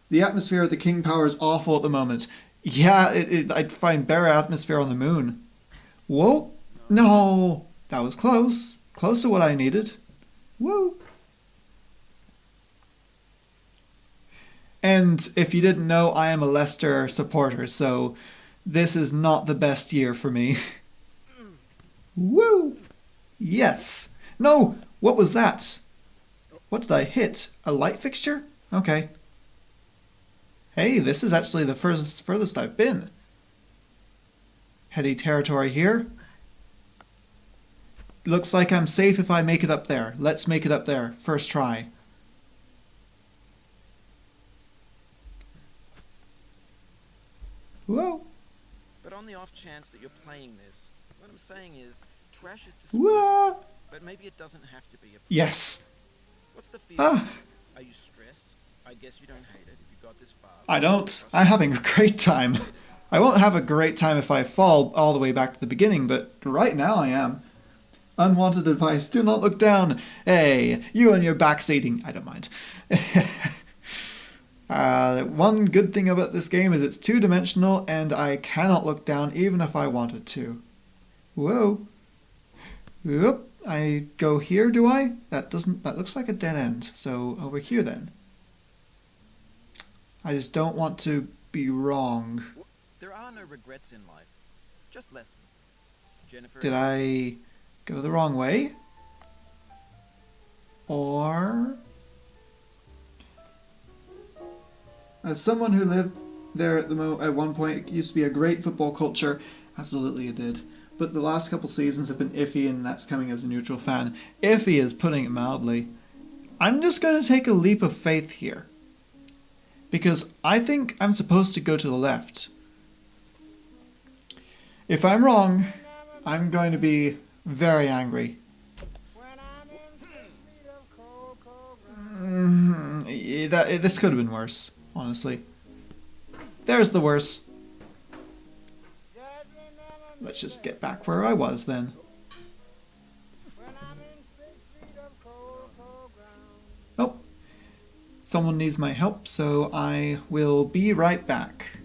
The atmosphere of the King Power is awful at the moment. Yeah, I'd find better atmosphere on the moon. Whoa! No! That was close. Close to what I needed. Whoa! And if you didn't know, I am a Leicester supporter, so this is not the best year for me. Woo! Yes! No! What was that? What did I hit? A light fixture? Okay. Hey, this is actually the furthest I've been. Heady territory here. Looks like I'm safe if I make it up there. Let's make it up there. First try. Whoa. But on the off chance that you're playing this, what I'm saying is, trash is disposable, Whoa. but maybe it doesn't have to be a... Yes. What's the feeling? Ah. Are you stressed? I guess you don't hate it if you got this far. I don't. I'm having a great time. I won't have a great time if I fall all the way back to the beginning, but right now I am. Unwanted advice, do not look down. Hey, you and your backseating. I don't mind. One good thing about this game is it's two-dimensional and I cannot look down even if I wanted to. Whoa. Oop, I go here, do I? That looks like a dead end. So over here then. I just don't want to be wrong. There are no regrets in life, just lessons. Jennifer. Did I go the wrong way? Or... As someone who lived there at one point, it used to be a great football culture. Absolutely it did. But the last couple seasons have been iffy, and that's coming as a neutral fan. Iffy is putting it mildly. I'm just going to take a leap of faith here. Because I think I'm supposed to go to the left. If I'm wrong, I'm going to be very angry. When I'm in 6 feet of cold, cold ground. This could have been worse, honestly. There's the worst. Judgment never Let's just meets get back where I was then. when I'm in 6 feet of cold, cold ground. Oh, someone needs my help, so I will be right back.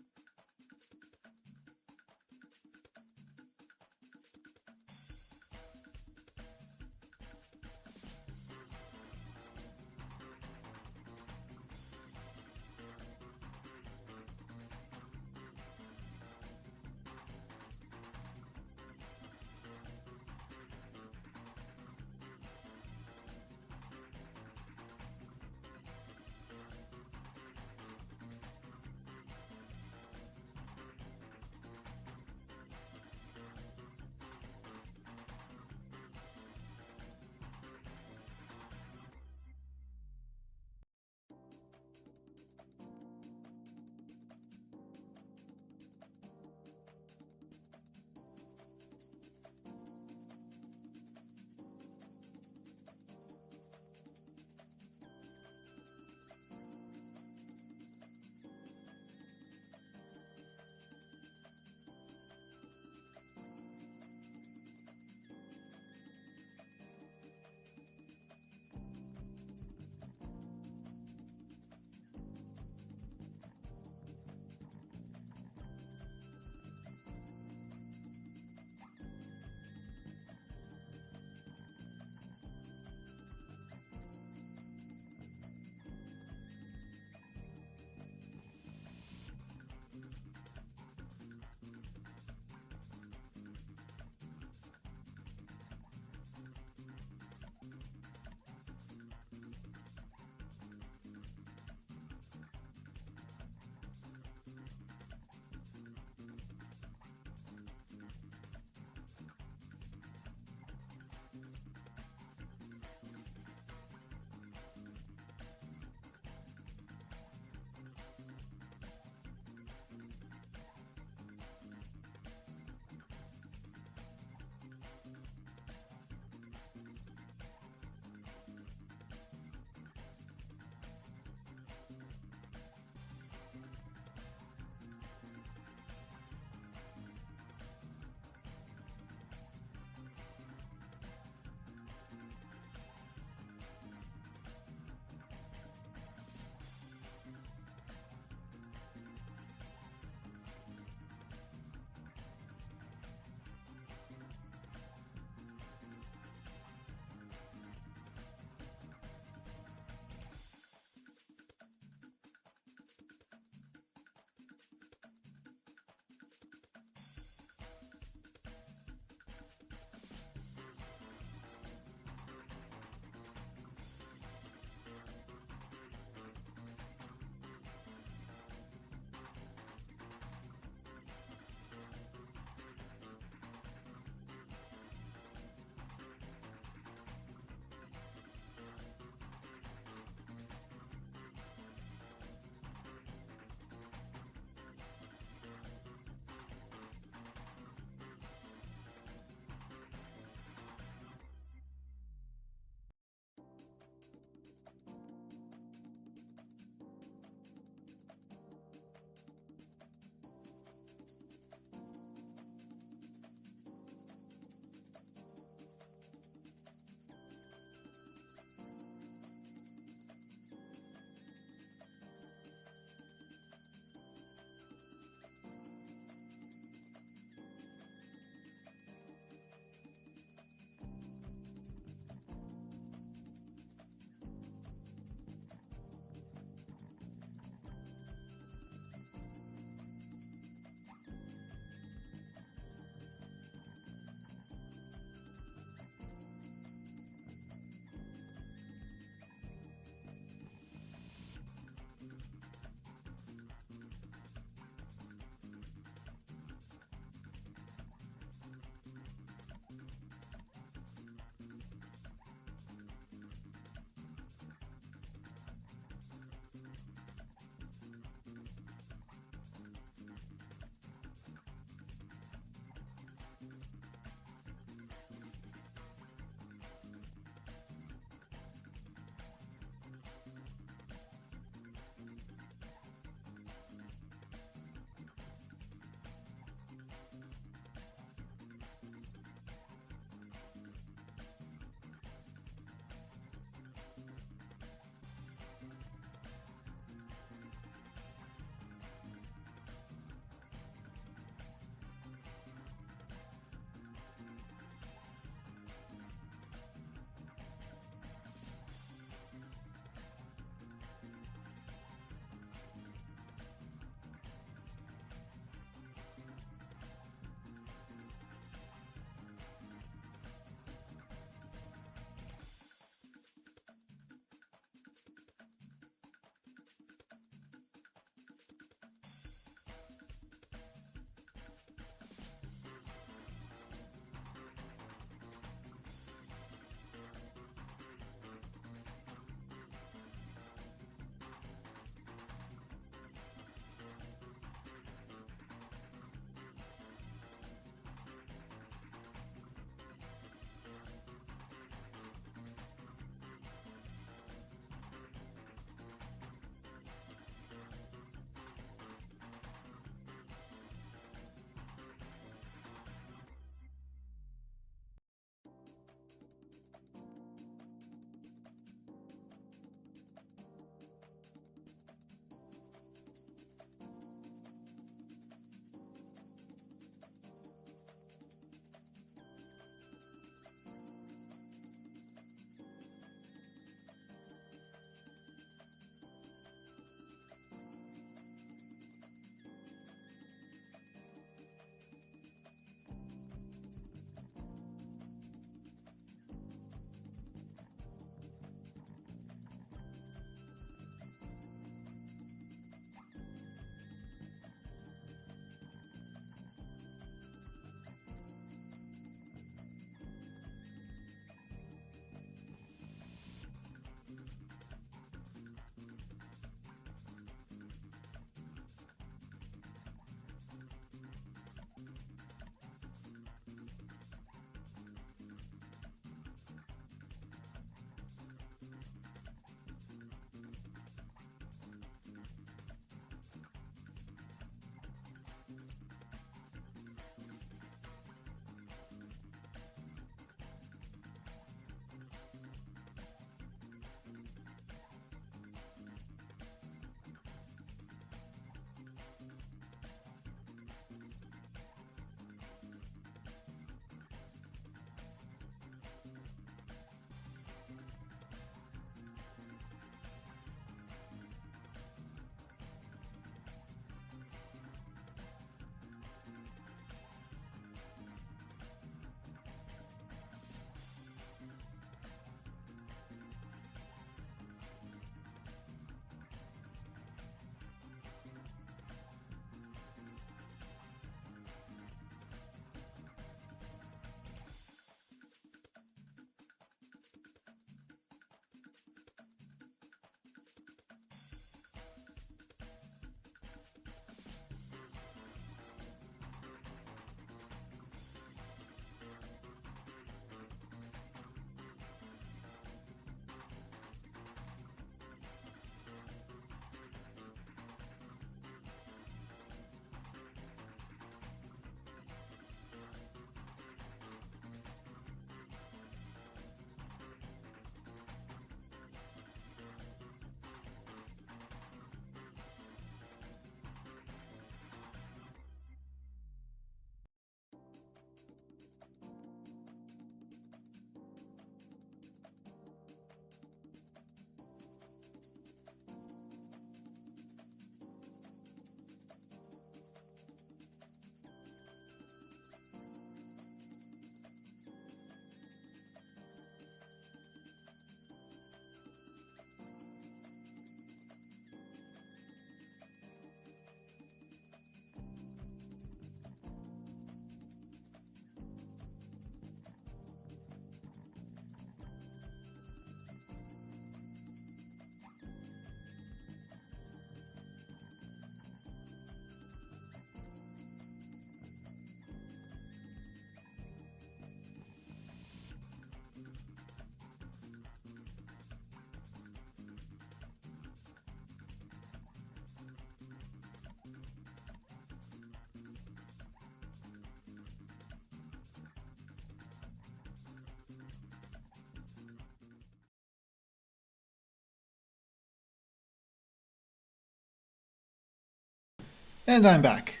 And I'm back.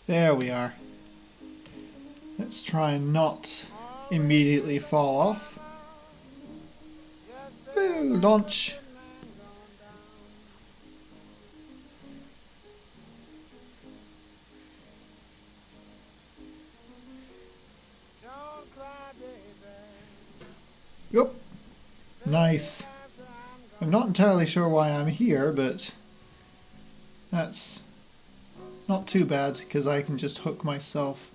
There we are. Let's try and not immediately fall off. Woo, launch. Yup. Nice. I'm not entirely sure why I'm here, but that's not too bad because I can just hook myself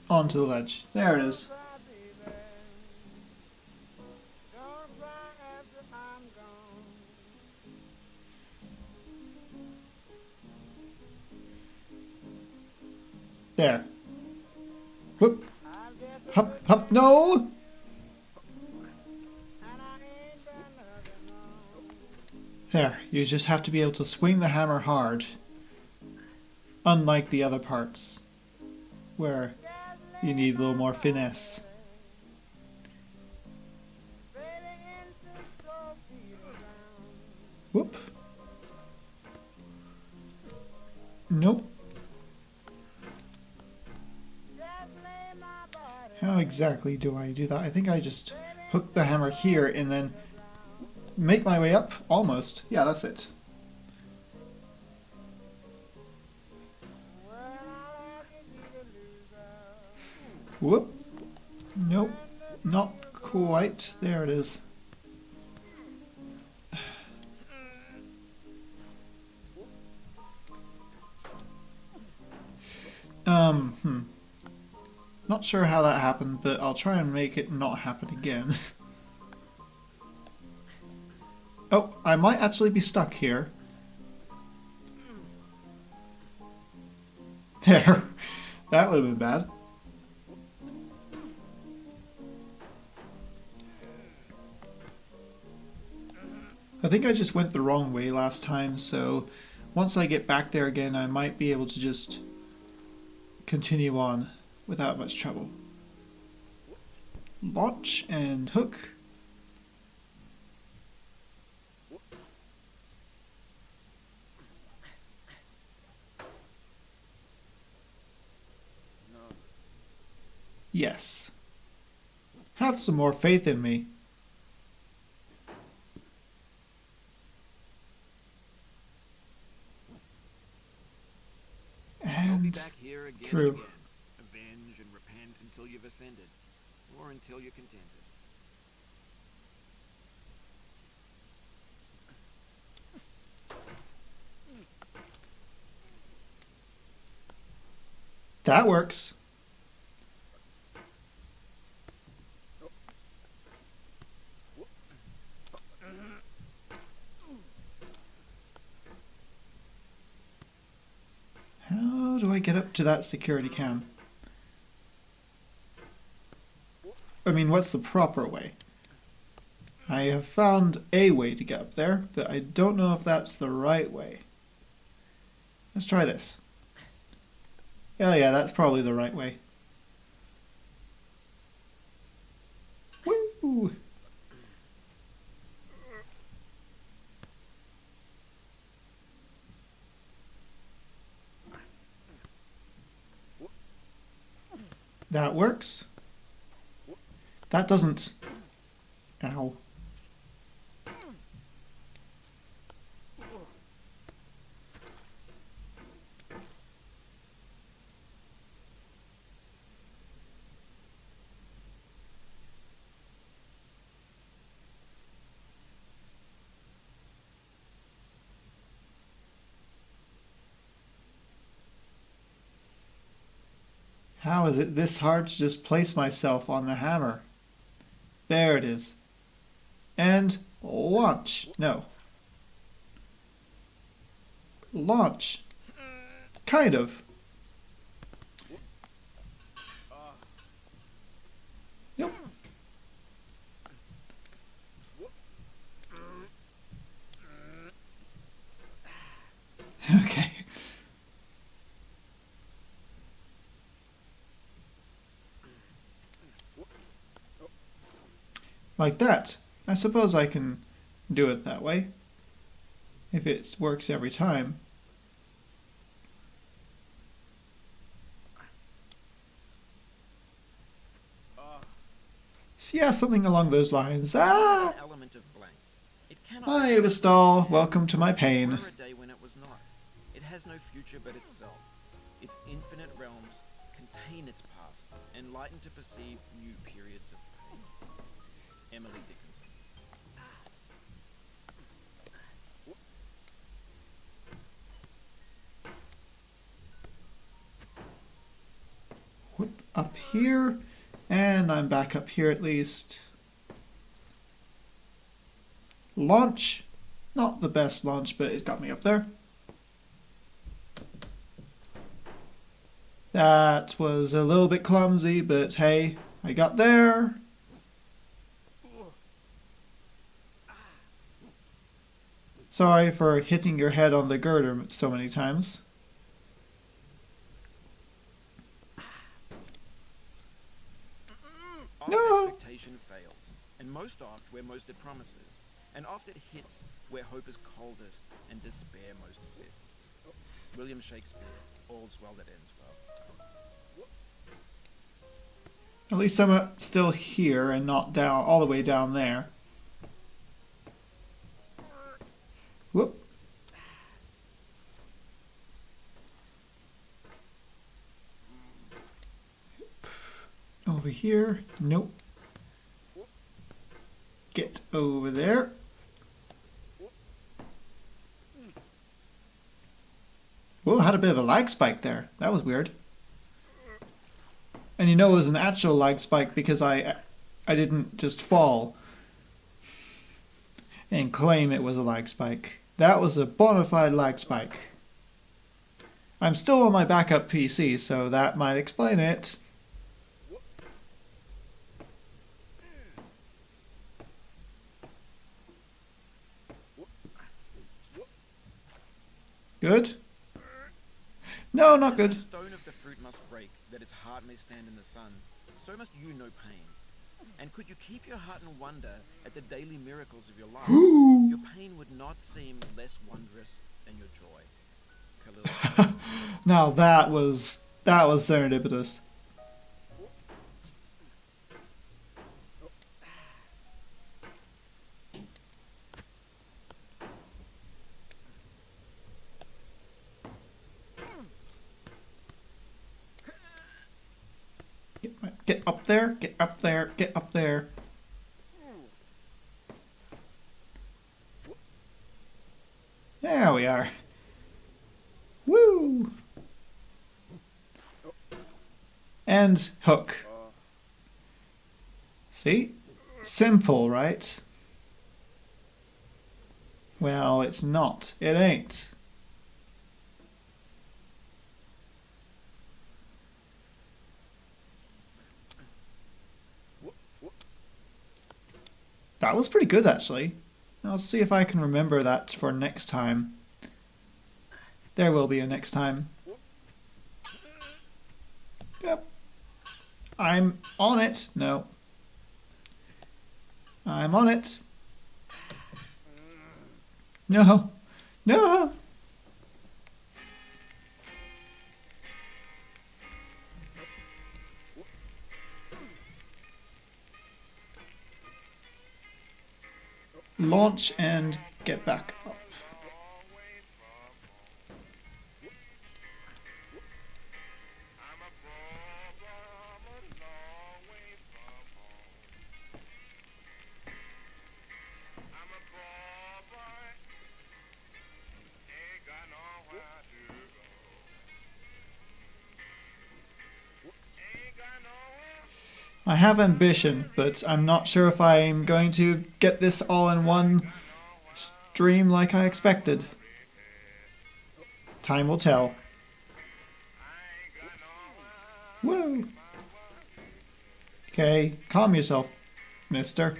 onto the ledge. There it is. There. Whoop. Hup, hup, no! There, you just have to be able to swing the hammer hard. Unlike the other parts, where you need a little more finesse. Whoop. Nope. How exactly do I do that? I think I just hook the hammer here and then make my way up, almost. Yeah, that's it. Whoop. Nope. Not quite. There it is. Not sure how that happened, but I'll try and make it not happen again. Oh, I might actually be stuck here. There. That would have been bad. I think I just went the wrong way last time, so once I get back there again, I might be able to just continue on without much trouble. Launch and hook. Yes. Have some more faith in me. You'll be And back here again through. and again. Avenge and repent until you've ascended, or until you're contented. That works. How do I get up to that security cam? I mean, what's the proper way? I have found a way to get up there, but I don't know if that's the right way. Let's try this. Oh yeah, that's probably the right way. Woo! That works. That doesn't... Ow. How is it this hard to just place myself on the hammer? There it is. And launch. No. Launch. Kind of. Nope. Okay. Like that. I suppose I can do it that way. If it works every time. Yeah, something along those lines. There's Ah! an element of blank. It cannot Hi, be Avastal. Welcome to my There pain. were a day when it was not. It has no future but itself. Its infinite realms contain its past, enlightened to perceive new periods of pain. Emily Dickinson. Whoop, up here. And I'm back up here at least. Launch. Not the best launch, but it got me up there. That was a little bit clumsy, but hey, I got there. Sorry for hitting your head on the girder so many times. Oft No. expectation fails, and most oft where most it promises, and oft it hits where hope is coldest and despair most sits. William Shakespeare, all's well that ends well. At least I'm still here and not down all the way down there. Whoop. Over here. Nope. Get over there. Whoa, had a bit of a lag spike there. That was weird. And you know it was an actual lag spike because I didn't just fall and claim it was a lag spike. That was a bona fide lag spike. I'm still on my backup PC, so that might explain it. Good? No, not As good. the stone of the fruit must break, that its heart may stand in the sun, so must you know pain. And could you keep your heart in wonder at the daily miracles of your life, your pain would not seem less wondrous than your joy. Khalil. Now that was serendipitous. Get up there, get up there, get up there. There we are. Woo! And hook. See? Simple, right? Well, it's not. It ain't. That was pretty good, actually. I'll see if I can remember that for next time. There will be a next time. Yep. I'm on it. No. I'm on it. No. No. Launch and get back up. I have ambition, but I'm not sure if I'm going to get this all in one stream like I expected. Time will tell. Woo! Okay, calm yourself, mister.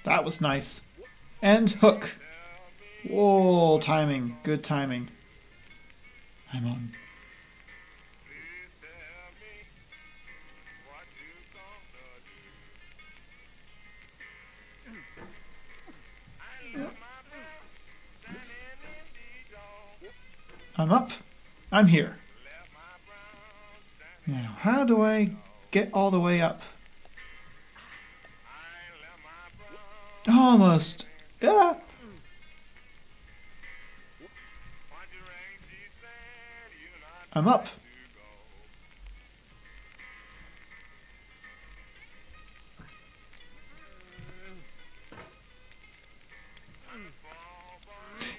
That was nice. And hook. Whoa, timing. Good timing. I'm on. I'm up. I'm here. Now, how do I get all the way up? Almost. Yeah. I'm up.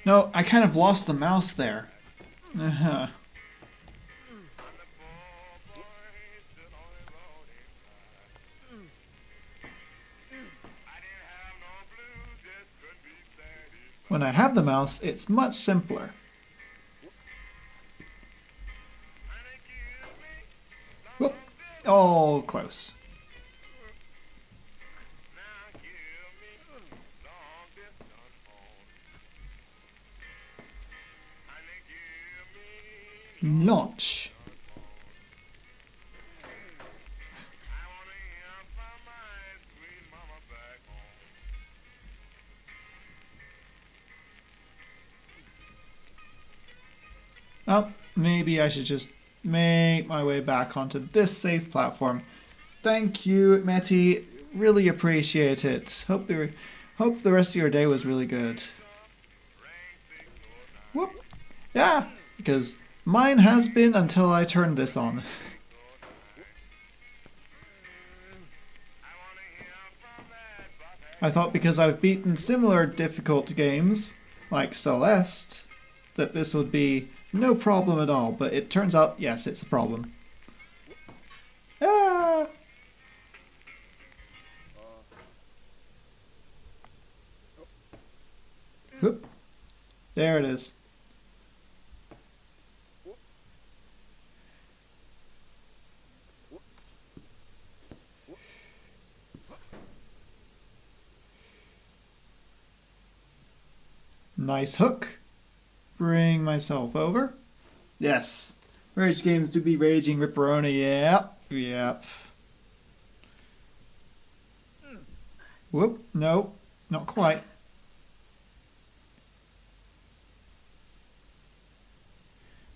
No, I kind of lost the mouse there. Uh-huh. When I have the mouse, it's much simpler. Whoop. Oh, close. Launch. Oh, maybe I should just make my way back onto this safe platform. Thank you, Matty. Really appreciate it. Hope the rest of your day was really good. Whoop. Yeah, because mine has been until I turned this on. I thought because I've beaten similar difficult games, like Celeste, that this would be no problem at all, but it turns out, yes, it's a problem. Ah! Whoop. There it is. Nice hook. Bring myself over. Yes. Rage games do be raging, Ripperoni. Yep. Yep. Whoop. No. Not quite.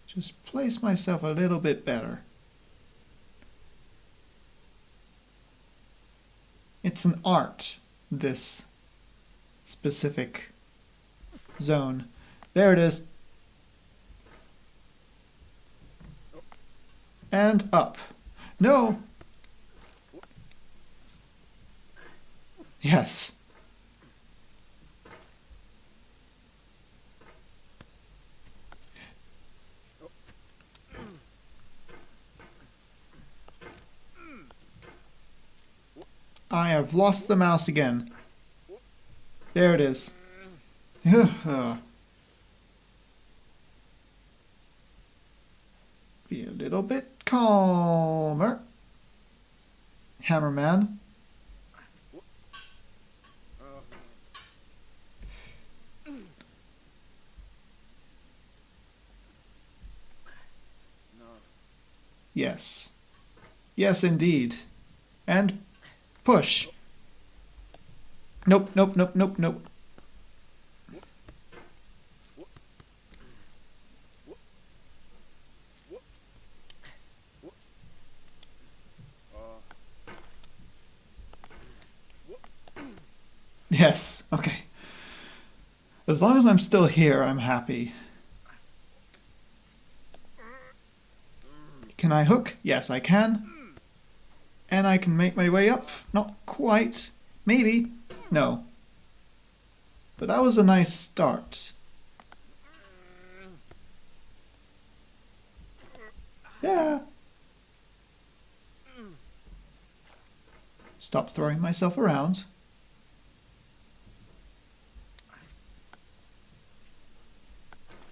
Just place myself a little bit better. It's an art, this specific zone. There it is. And up. No. Yes. I have lost the mouse again. There it is. Be a little bit calmer. Hammerman. Yes. Yes, indeed. And push. Nope, nope, nope, nope, nope. Yes, okay. As long as I'm still here, I'm happy. Can I hook? Yes, I can. And I can make my way up. Not quite. Maybe. No. But that was a nice start. Yeah. Stop throwing myself around.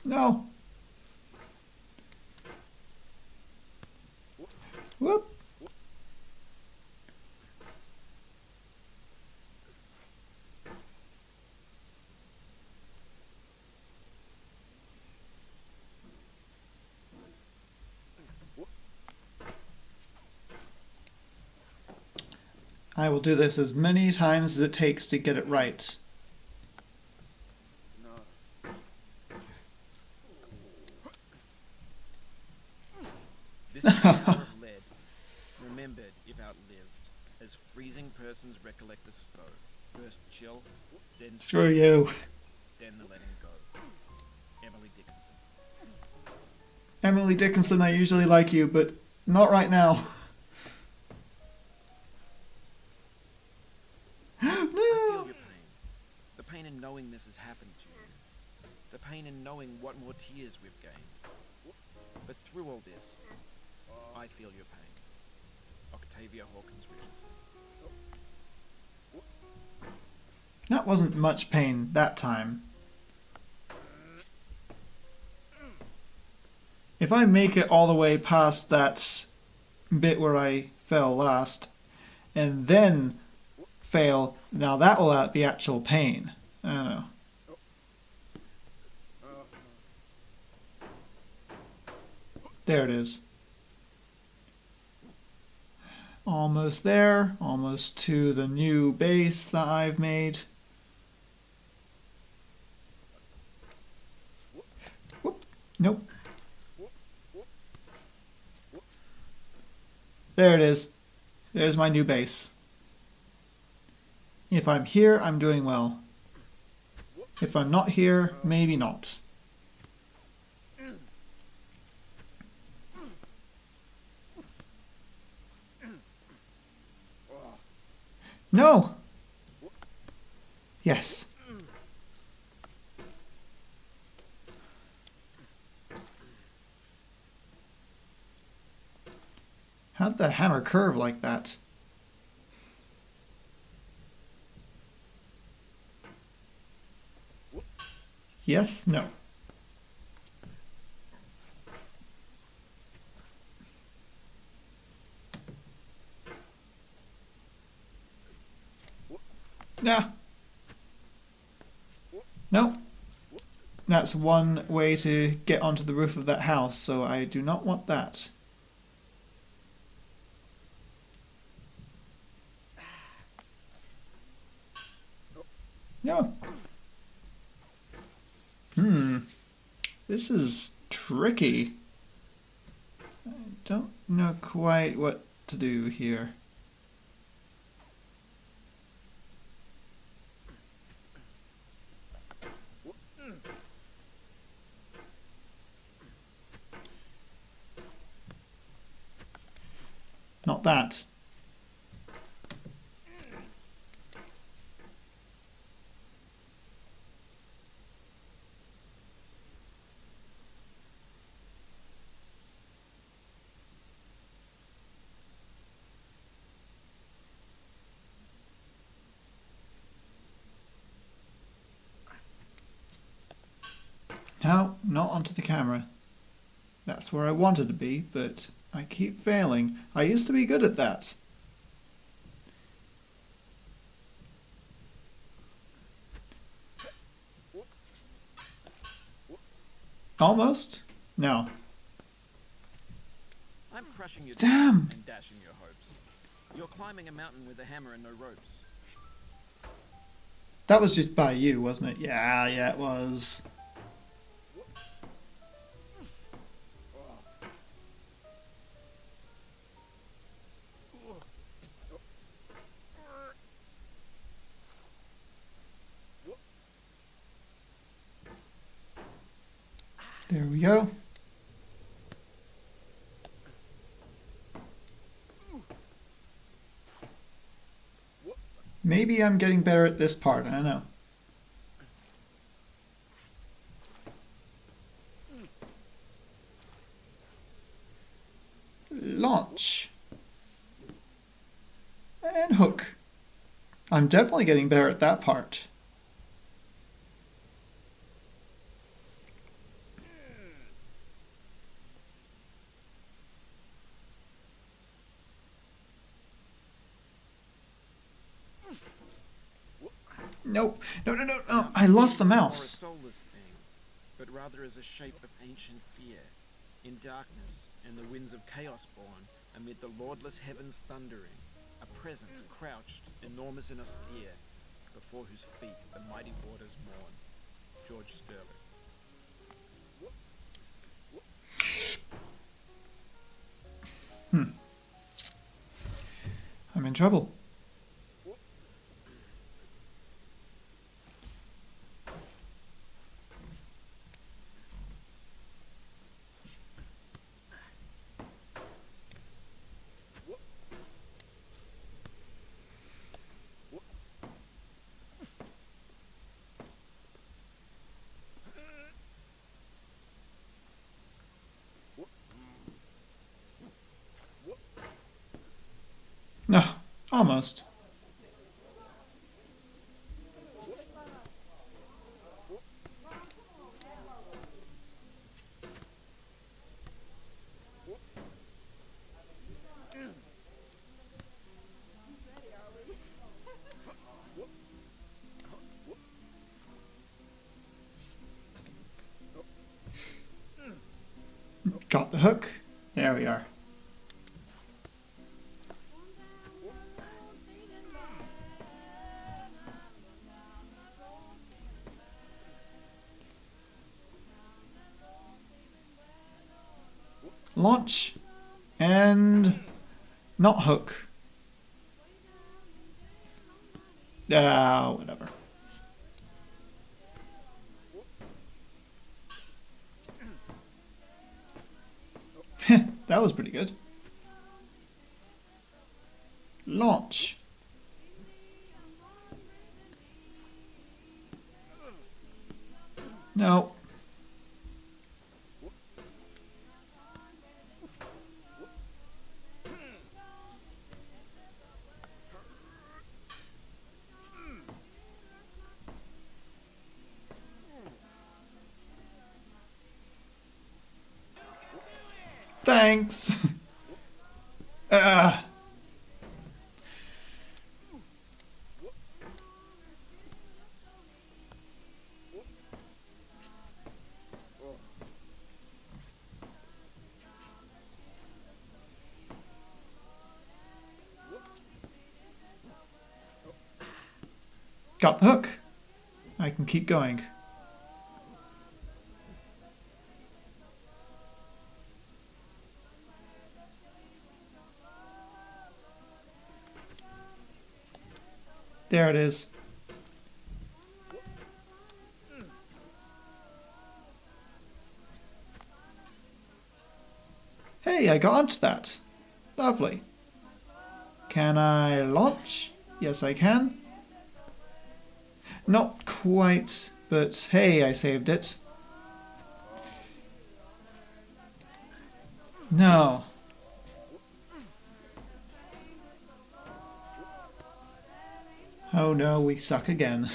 No. Whoop. I will do this as many times as it takes to get it right. Hour of lead, remembered if outlived, as freezing persons recollect the stove. First chill, then Screw you. then the letting go. Emily Dickinson. Emily Dickinson, I usually like you, but not right now. I feel No! your pain. The pain in knowing this has happened to you. The pain in knowing what more tears we've gained. But through all this, I feel your pain. Octavia Hawkins Richardson. That wasn't much pain that time. If I make it all the way past that bit where I fell last, and then fail, now that will be actual pain. I don't know. There it is. Almost there, almost to the new base that I've made. Whoop. Nope. There it is. There's my new base. If I'm here, I'm doing well. If I'm not here, maybe not. No! Yes. How'd the hammer curve like that? Yes, no. Nah. No. That's one way to get onto the roof of that house, so I do not want that. No. This is tricky. I don't know quite what to do here. Not that. No, not onto the camera. That's where I wanted to be, but I keep failing. I used to be good at that. Almost? No. I'm crushing your Damn. dreams and dashing your hopes. You're climbing a mountain with a hammer and no ropes. That was just by you, wasn't it? Yeah, it was. There we go. Maybe I'm getting better at this part, I don't know. Launch. And hook. I'm definitely getting better at that part. Nope. No. I lost the More a mouse. soulless thing, but rather as a shape of ancient fear, in darkness and the winds of chaos born, amid the lordless heavens thundering, a presence crouched, enormous and austere, before whose feet the mighty waters mourn. George Sterling. I'm in trouble. No, almost. Got the hook. There we are. Launch and not hook. Whatever. That was pretty good. Launch. No. Thanks. Ah. Got the hook. I can keep going. There it is. Hey, I got onto that. Lovely. Can I launch? Yes, I can. Not quite, but hey, I saved it. No. Oh no, we suck again.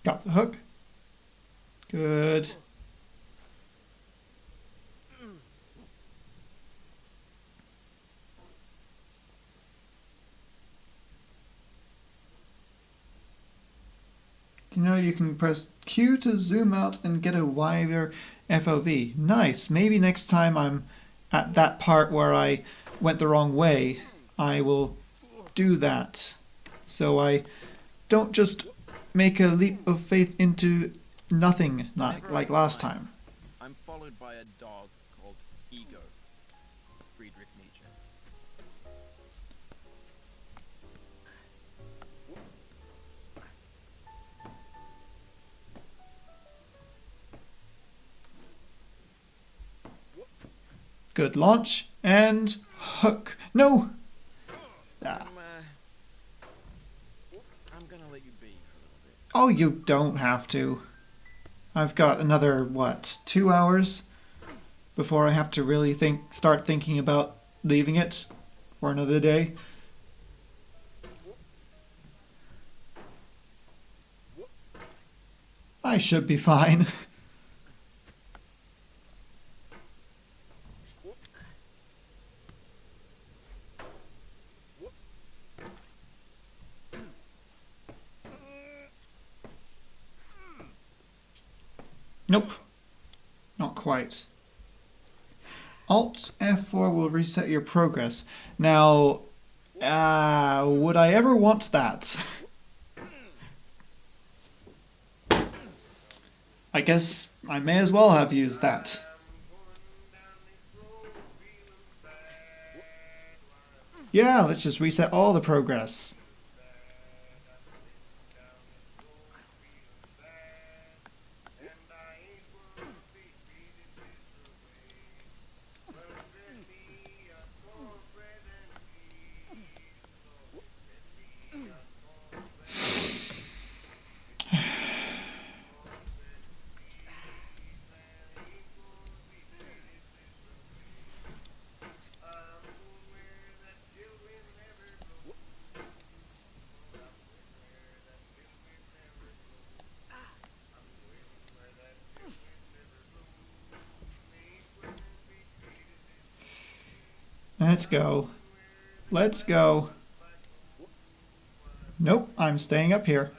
Got the hook. Good. You know, you can press Q to zoom out and get a wider FOV. Nice. Maybe next time I'm at that part where I went the wrong way, I will do that. So I don't just make a leap of faith into nothing like last time. I'm followed by a dog called Ego. Friedrich Nietzsche. Good launch and hook. No! Ah. I'm gonna let you be for a little bit. Oh, you don't have to. I've got another, what, 2 hours before I have to really start thinking about leaving it for another day. I should be fine. Nope. Not quite. Alt F4 will reset your progress. Now, would I ever want that? I guess I may as well have used that. Yeah, let's just reset all the progress. Let's go. Let's go. Nope, I'm staying up here.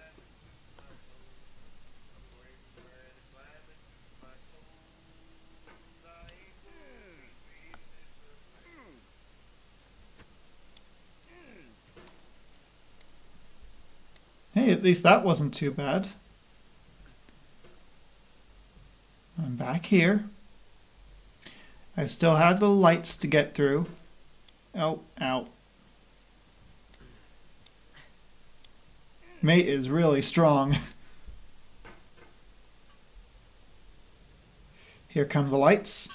Hey, at least that wasn't too bad. I'm back here. I still have the lights to get through. Oh, ow. Mate is really strong. Here come the lights.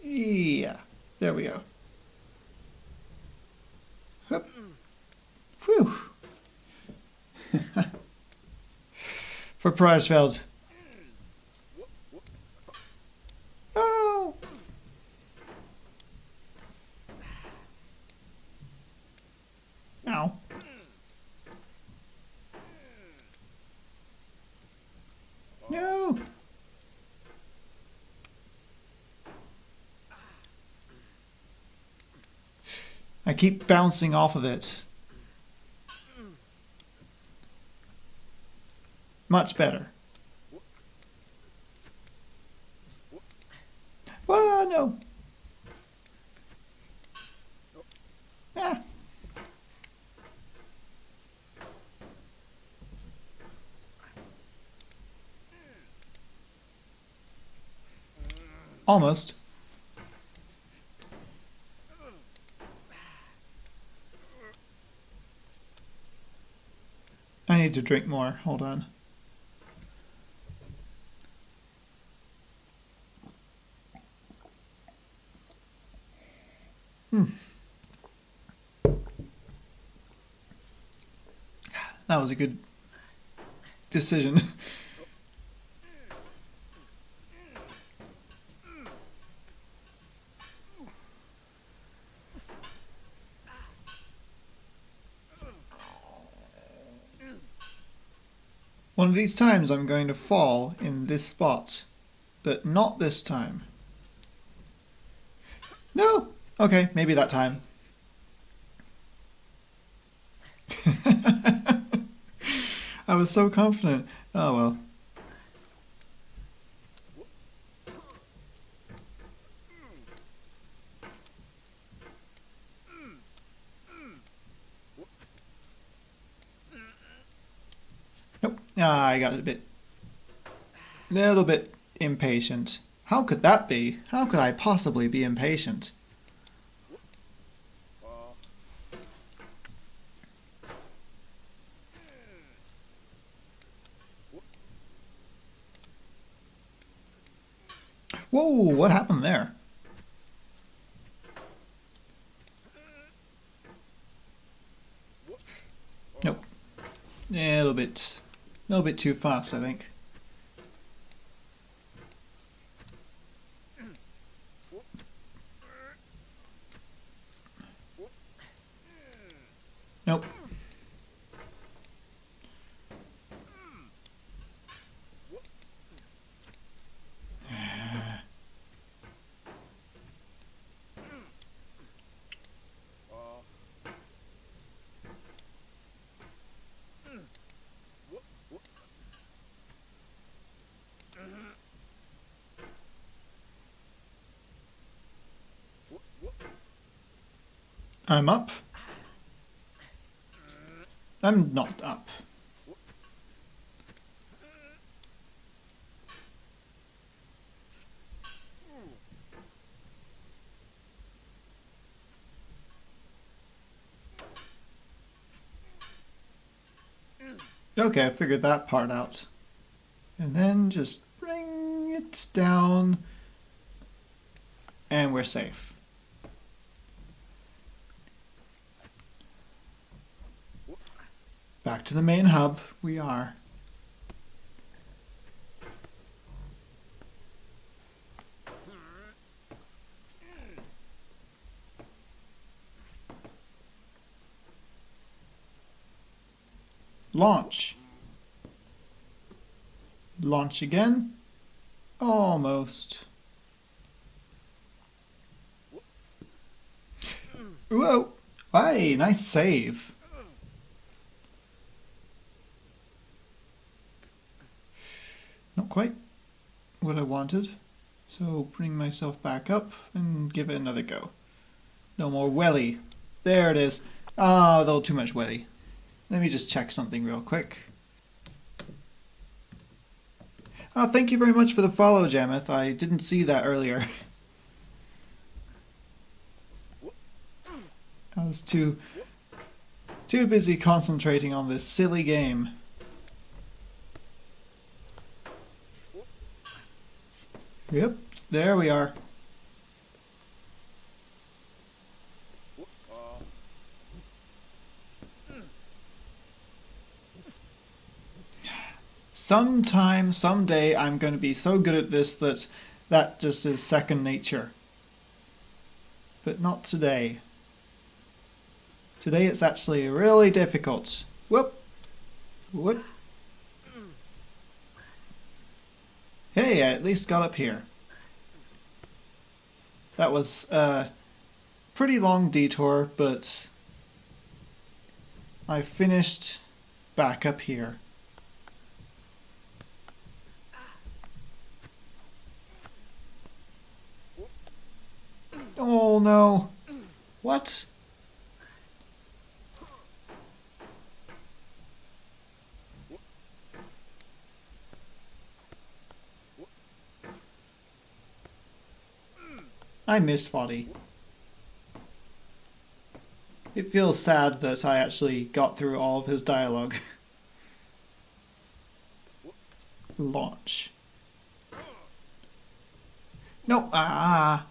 Yeah, there we go. Hup. Whew. For Preisfeld. Oh! Ow. No! I keep bouncing off of it. Much better. Oh, no. Ah. Almost. I need to drink more. Hold on. That was a good decision. One of these times I'm going to fall in this spot, but not this time. No! Okay, maybe that time. I was so confident. Oh well. Nope. Ah, I got a little bit impatient. How could that be? How could I possibly be impatient? Whoa, what happened there? Nope. A little bit A little bit too fast, I think. Nope. I'm up. I'm not up. Okay, I figured that part out. And then just bring it down. And we're safe. Back to the main hub, we are. Launch. Launch again. Almost. Whoa! Hey, nice save. Not quite what I wanted. So bring myself back up and give it another go. No more welly. There it is. Ah, a little too much welly. Let me just check something real quick. Oh, thank you very much for the follow, Jameth. I didn't see that earlier. I was too busy concentrating on this silly game. Yep, there we are. Sometime, someday, I'm going to be so good at this that just is second nature. But not today. Today it's actually really difficult. Whoop! Whoop! Hey, I at least got up here. That was a pretty long detour, but I finished back up here. Oh no! What? I missed Foddy. It feels sad that I actually got through all of his dialogue. Launch. No, ah.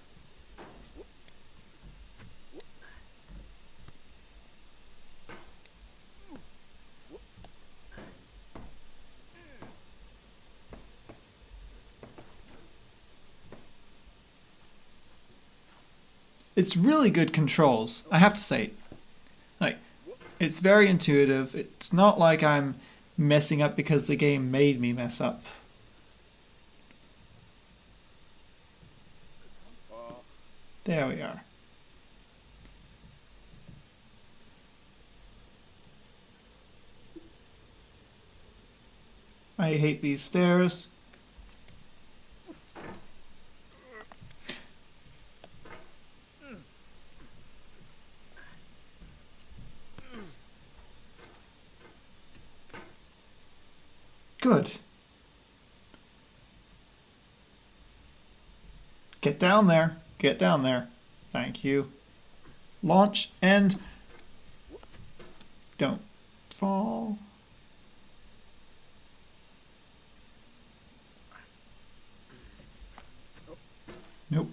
It's really good controls, I have to say. Like, it's very intuitive. It's not like I'm messing up because the game made me mess up. There we are. I hate these stairs. Good. Get down there. Get down there. Thank you. Launch and don't fall. Nope.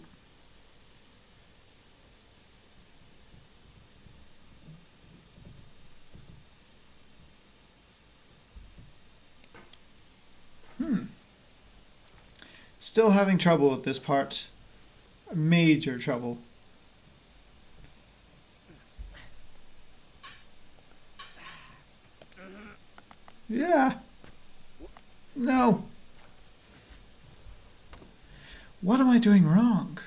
Still having trouble with this part. Major trouble. Yeah. No. What am I doing wrong?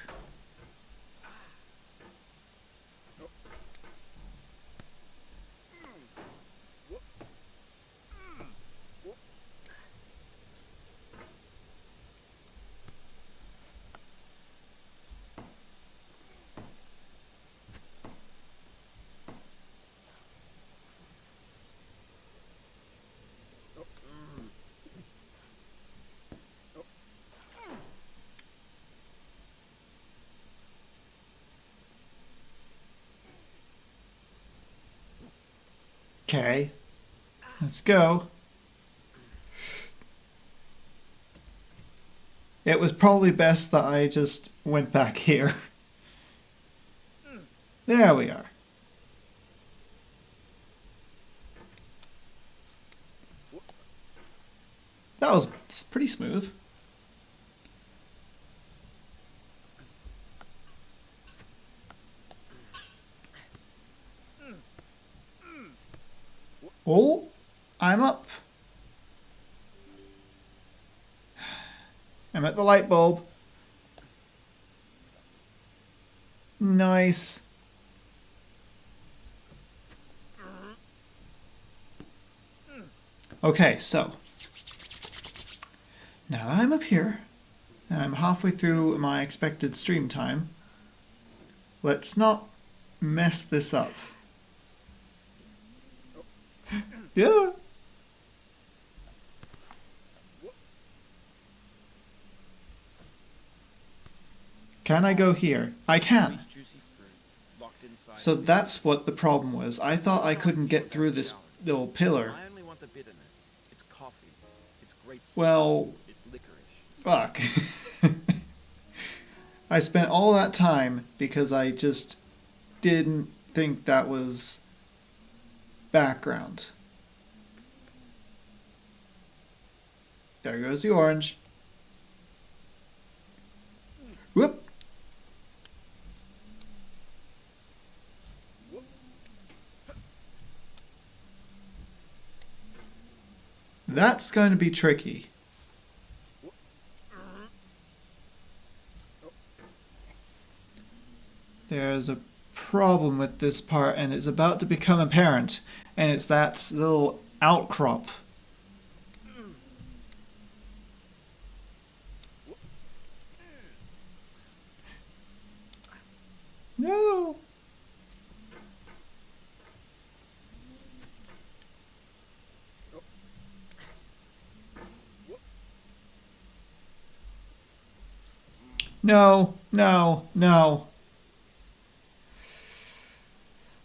Okay. Let's go. It was probably best that I just went back here. There we are. That was pretty smooth. Oh, I'm up. I'm at the light bulb. Nice. Okay, so now that I'm up here and I'm halfway through my expected stream time, let's not mess this up. Yeah. Can I go here? I can. Sweet, juicy fruit locked inside So the bitter. that's what the problem was. I thought I couldn't get through this little pillar. I only want the bitterness. It's coffee. It's grapefruit. Well, It's licorice. fuck. I spent all that time because I just didn't think that was background. There goes the orange. Whoop. That's going to be tricky. There's a problem with this part, and it's about to become apparent, and it's that little outcrop. No! No, no, no.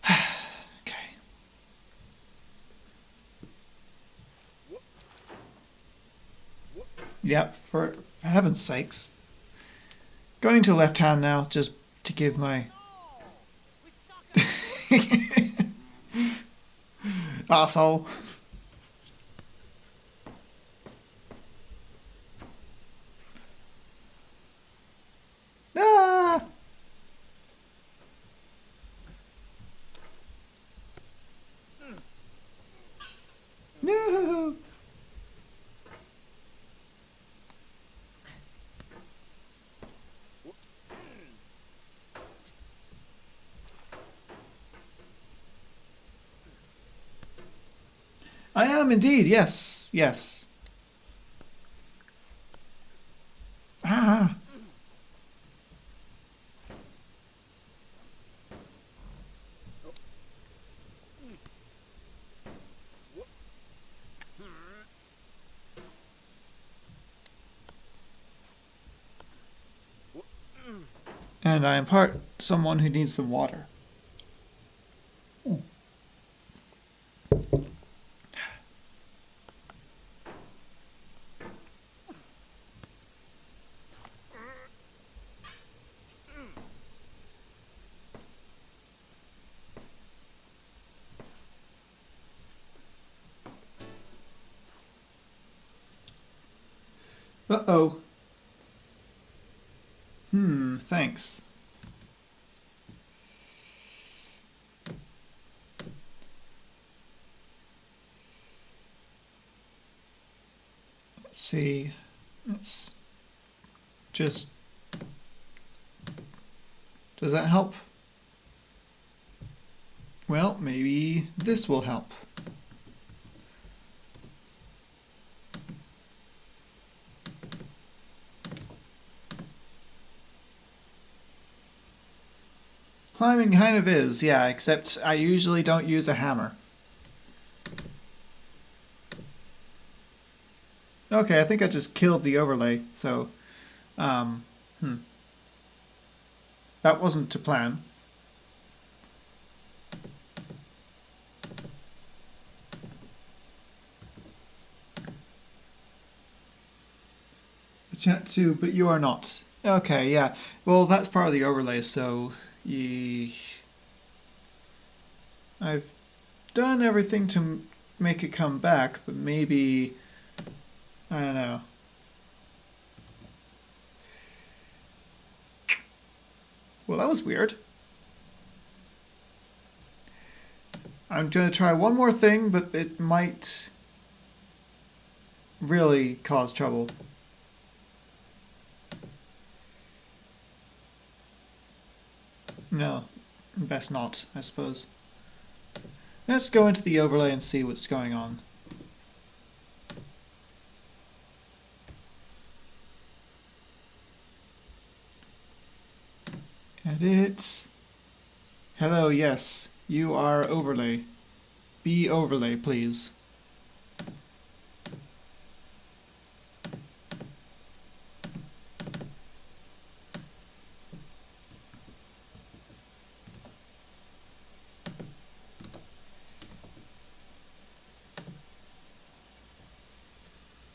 Okay. Yep, for heaven's sakes. Going to left hand now, just to give my... Asshole. Ah! No! I am indeed, yes, yes. Ah! And I am part someone who needs the water. Uh-oh. thanks. Let's see. Let's just... Does that help? Well, maybe this will help. Climbing kind of is, yeah, except I usually don't use a hammer. Okay, I think I just killed the overlay, so... That wasn't to plan. The chat too, but you are not. Okay, yeah. Well, that's part of the overlay, so... I've done everything to make it come back, but maybe... I don't know. Well, that was weird. I'm going to try one more thing, but it might really cause trouble. No, best not, I suppose. Let's go into the overlay and see what's going on. Edit. Hello, yes, you are overlay. Be overlay, please.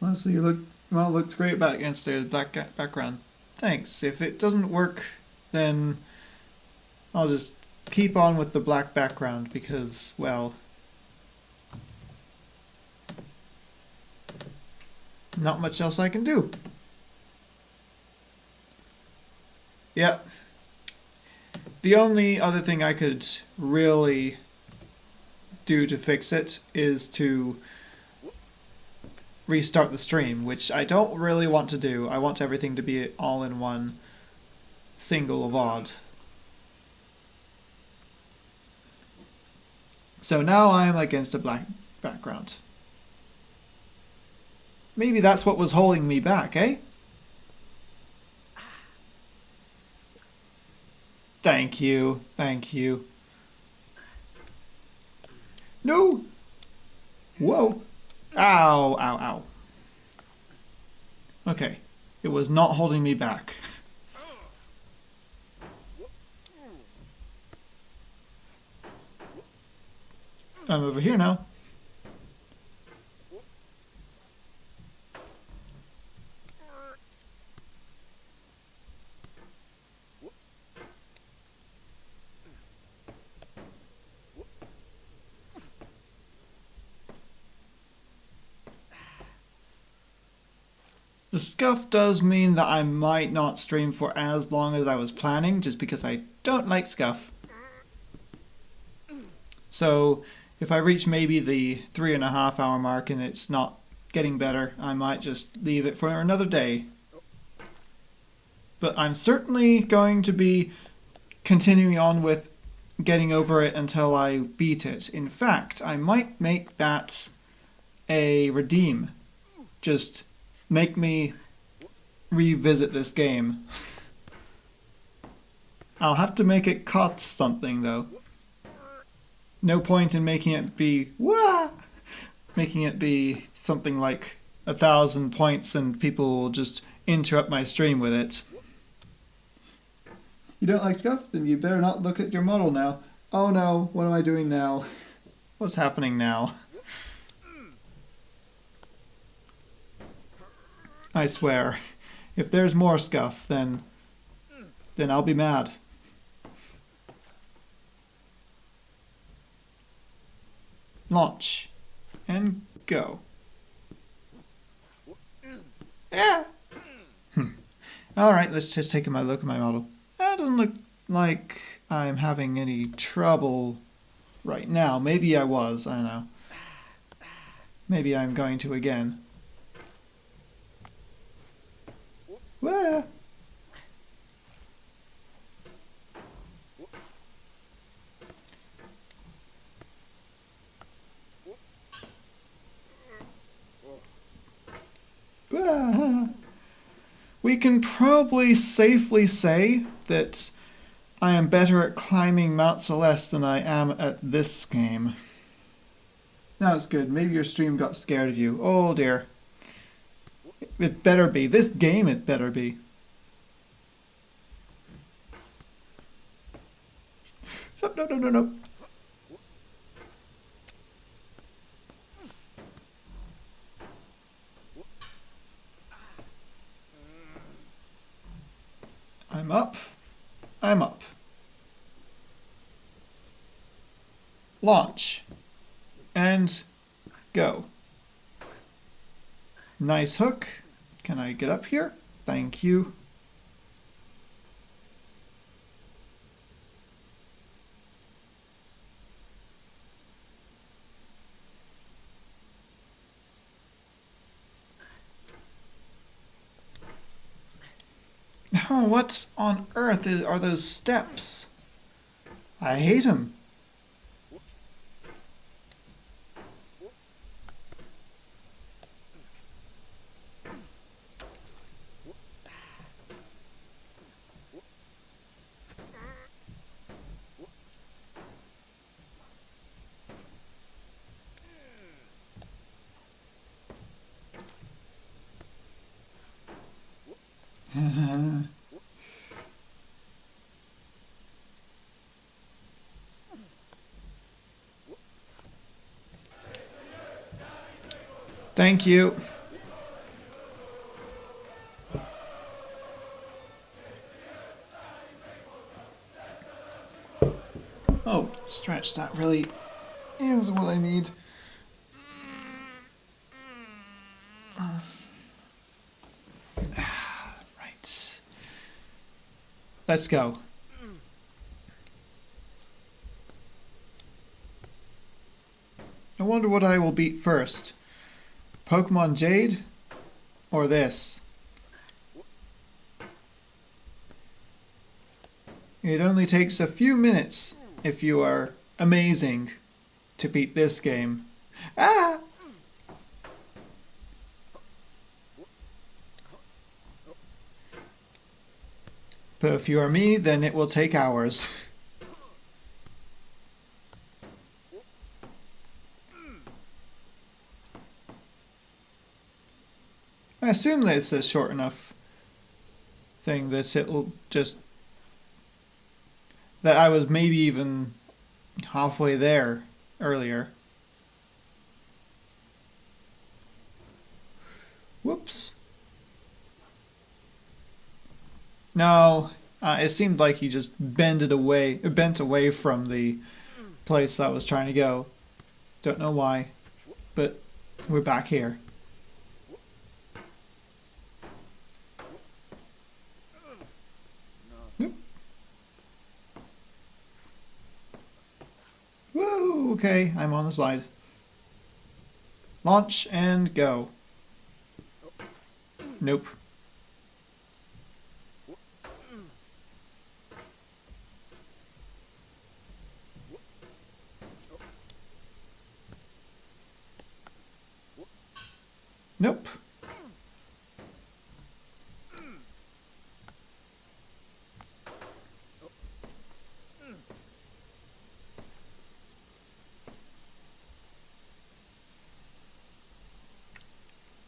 Honestly, you look, well, it looks great back against the black background. Thanks. If it doesn't work, then I'll just keep on with the black background because, well, not much else I can do. Yep. The only other thing I could really do to fix it is to restart the stream, which I don't really want to do. I want everything to be all in one single VOD. So now I am against a black background. Maybe that's what was holding me back, eh? Thank you. Thank you. No! Whoa! Ow, ow, ow. Okay. It was not holding me back. I'm over here now. The scuff does mean that I might not stream for as long as I was planning, just because I don't like scuff. So if I reach maybe the 3.5 hour mark and it's not getting better, I might just leave it for another day. But I'm certainly going to be continuing on with getting over it until I beat it. In fact, I might make that a redeem. Just make me revisit this game. I'll have to make it cost something though. No point in making it be making it be something like 1,000 points and people will just interrupt my stream with it. You don't like scuff? Then you better not look at your model now. Oh no, what am I doing now? What's happening now? I swear, if there's more scuff, then I'll be mad. Launch. And go. Yeah. Alright, let's just take a look at my model. doesn't look like I'm having any trouble right now. Maybe I was, I don't know. Maybe I'm going to again. Wah! Wah! We can probably safely say that I am better at climbing Mount Celeste than I am at this game. That was good. Maybe your stream got scared of you. Oh dear. It better be. This game it better be. No, no, no, no, no. I'm up. I'm up. Launch. And go. Nice hook. Can I get up here? Thank you. Oh, what on earth are those steps? I hate them. Thank you. Oh, stretch, that really is what I need. Right. Let's go. I wonder what I will beat first. Pokemon Jade or this? It only takes a few minutes if you are amazing to beat this game. Ah! But if you are me, then it will take hours. I assume that it's a short enough thing that it'll just... that I was maybe even halfway there earlier. Whoops. No, it seemed like he just bent away from the place I was trying to go. Don't know why, but we're back here. Nope. Whoa, okay, I'm on the slide. Launch and go. Nope. Nope.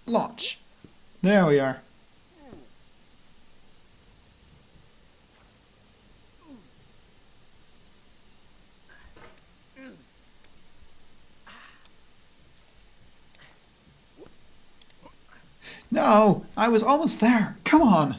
Launch. There we are. No, I was almost there. Come on.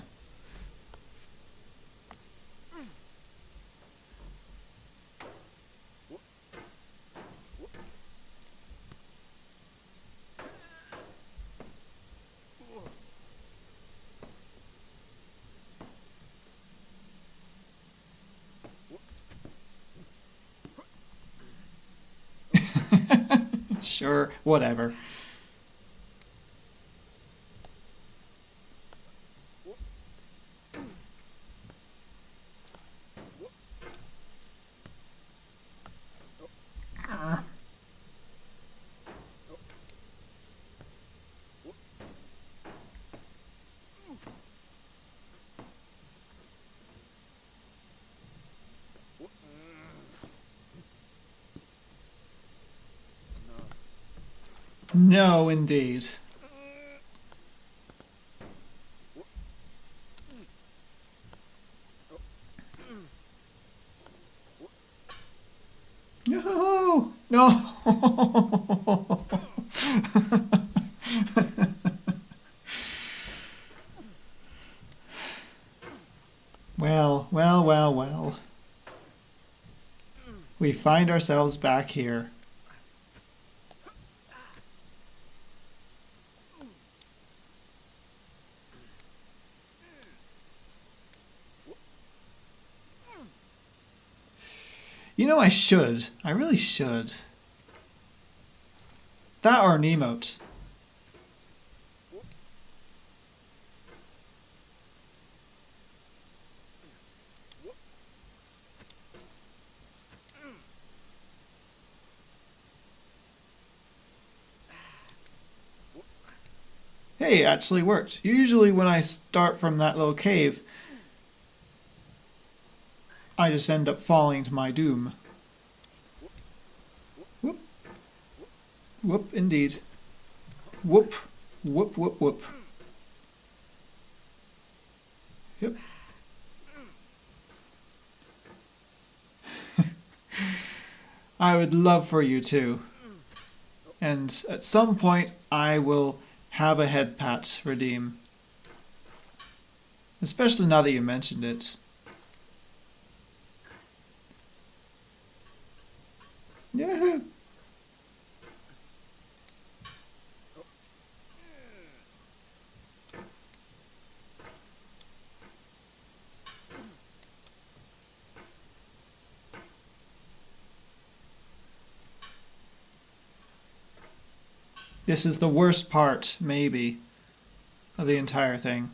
Sure, whatever. No, indeed. No! No! Well, well, well, well. We find ourselves back here. You know, I should. I really should. That or an emote. Hey, it actually worked. Usually when I start from that little cave, I just end up falling to my doom. Whoop. Whoop, indeed. Whoop. Whoop, whoop, whoop. Yep. I would love for you to. And at some point, I will have a head pat redeem. Especially now that you mentioned it. Yahoo! This is the worst part, maybe, of the entire thing.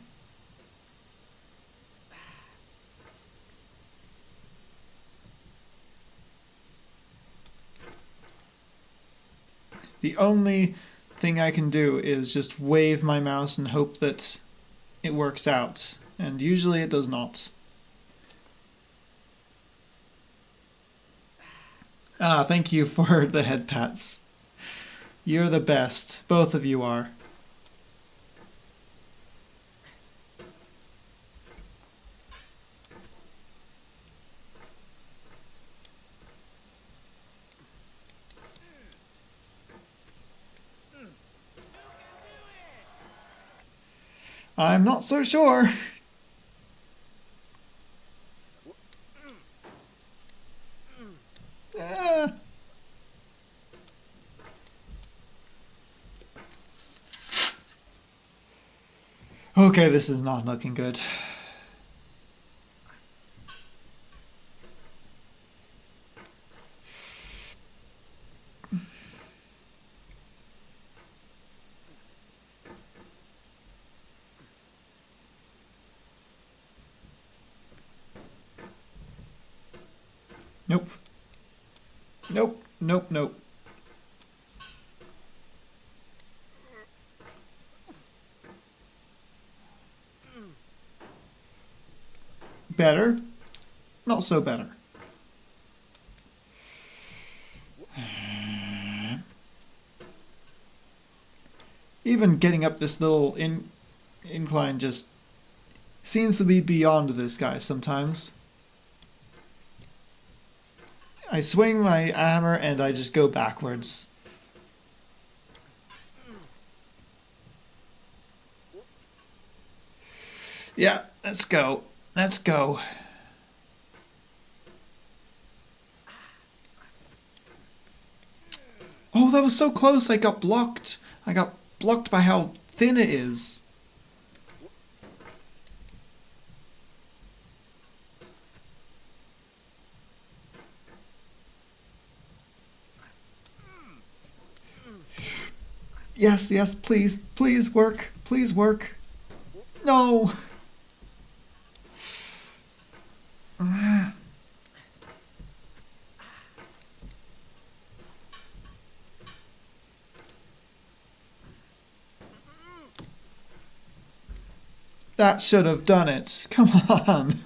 The only thing I can do is just wave my mouse and hope that it works out. And usually it does not. Ah, thank you for the head pats. You're the best. Both of you are. I'm not so sure. Ah. Okay, this is not looking good. Nope. Nope, nope, nope. Better. Not so better. Even getting up this little incline just seems to be beyond this guy sometimes. I swing my hammer and I just go backwards. Yeah, let's go. Let's go. Oh, that was so close. I got blocked. I got blocked by how thin it is. Yes, yes, please, please work. Please work. No! That should have done it. Come on.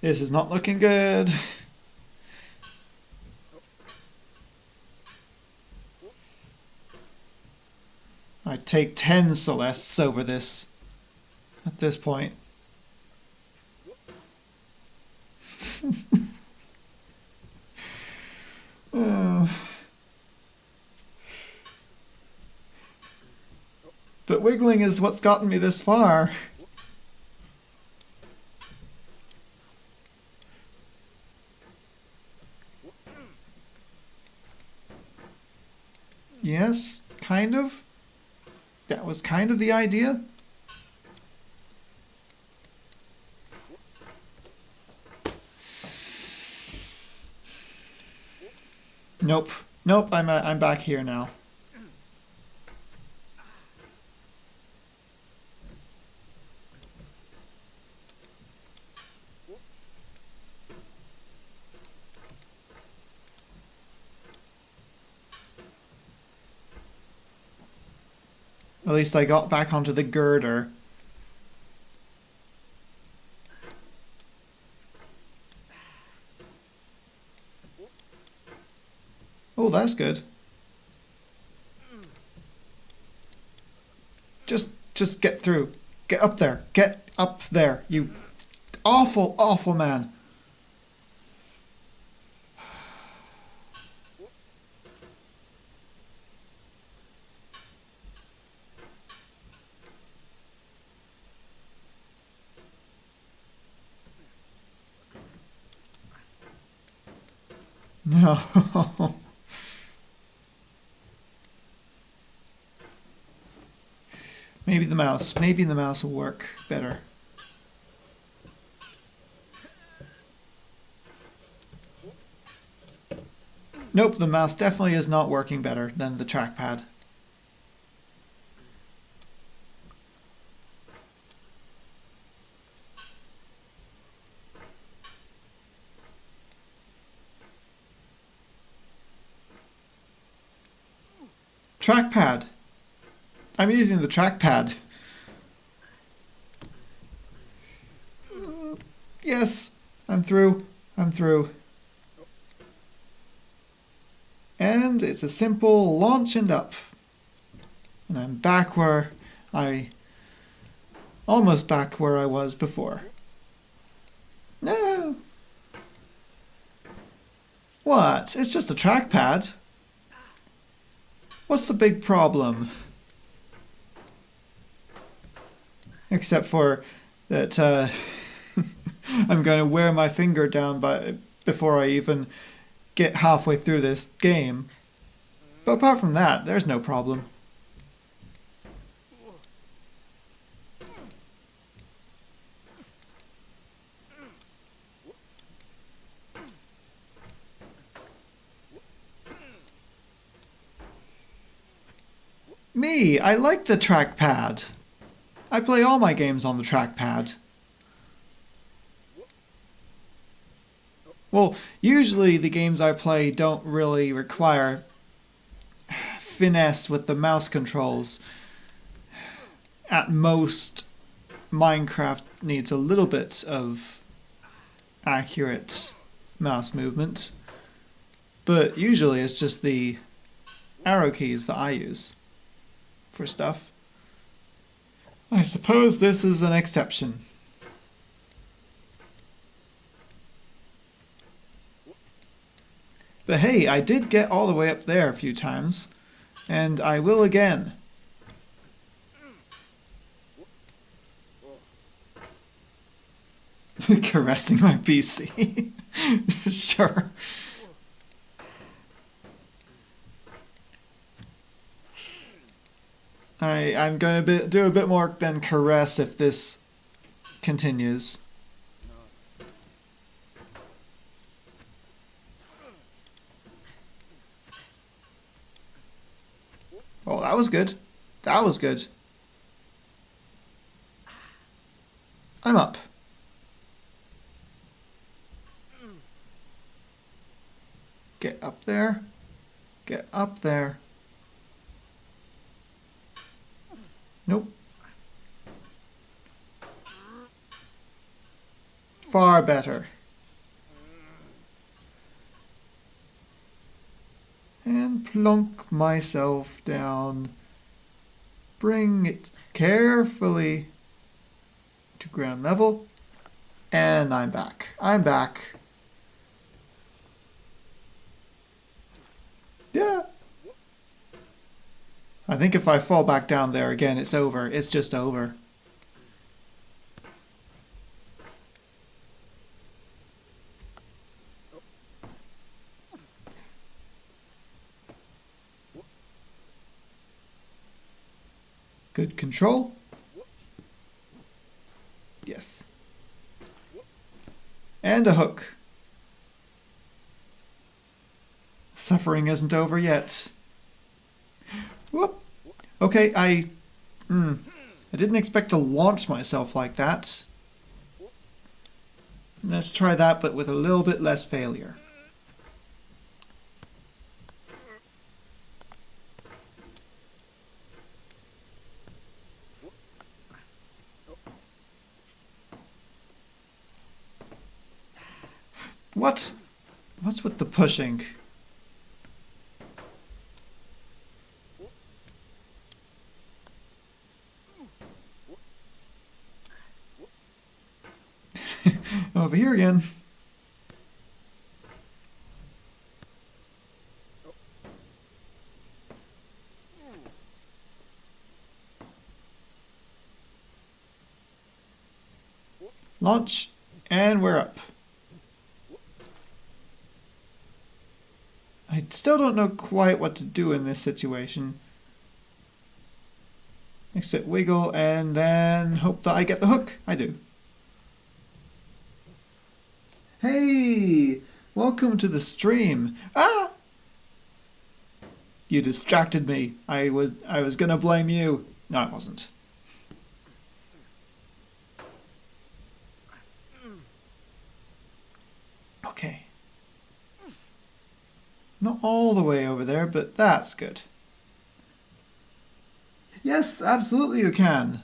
This is not looking good. I'd take 10 Celestes over this at this point. Oh. But wiggling is what's gotten me this far. Yes, kind of. That was kind of the idea. Nope. Nope, I'm back here now. At least I got back onto the girder. Oh, that's good. Just get through. Get up there. Get up there. You awful, awful man. No. Maybe the mouse. Maybe the mouse will work better. Nope, the mouse definitely is not working better than the trackpad. Trackpad. I'm using the trackpad. Yes, I'm through. I'm through. And it's a simple launch and up. And I'm back where almost back where I was before. No. What? It's just a trackpad. What's the big problem? Except for that I'm going to wear my finger down before I even get halfway through this game. But apart from that, there's no problem. Me, I like the trackpad. I play all my games on the trackpad. Well, usually the games I play don't really require finesse with the mouse controls. At most, Minecraft needs a little bit of accurate mouse movement. But usually it's just the arrow keys that I use for stuff. I suppose this is an exception. But hey, I did get all the way up there a few times, and I will again. caressing my PC. Sure. I'm going to do a bit more than caress if this continues. Oh, that was good. That was good. I'm up. Get up there. Get up there. Nope. Far better. And plonk myself down. Bring it carefully to ground level. And I'm back. I'm back. Yeah. I think if I fall back down there again, it's over. It's just over. Good control. Yes. And a hook. Suffering isn't over yet. Whoop. Okay, I didn't expect to launch myself like that. Let's try that, but with a little bit less failure. What? What's with the pushing? Over here again. Launch, and we're up. I still don't know quite what to do in this situation. Exit wiggle, and then hope that I get the hook. I do. Hey! Welcome to the stream. Ah! You distracted me. I was gonna blame you. No, I wasn't. Okay. Not all the way over there, but that's good. Yes, absolutely you can.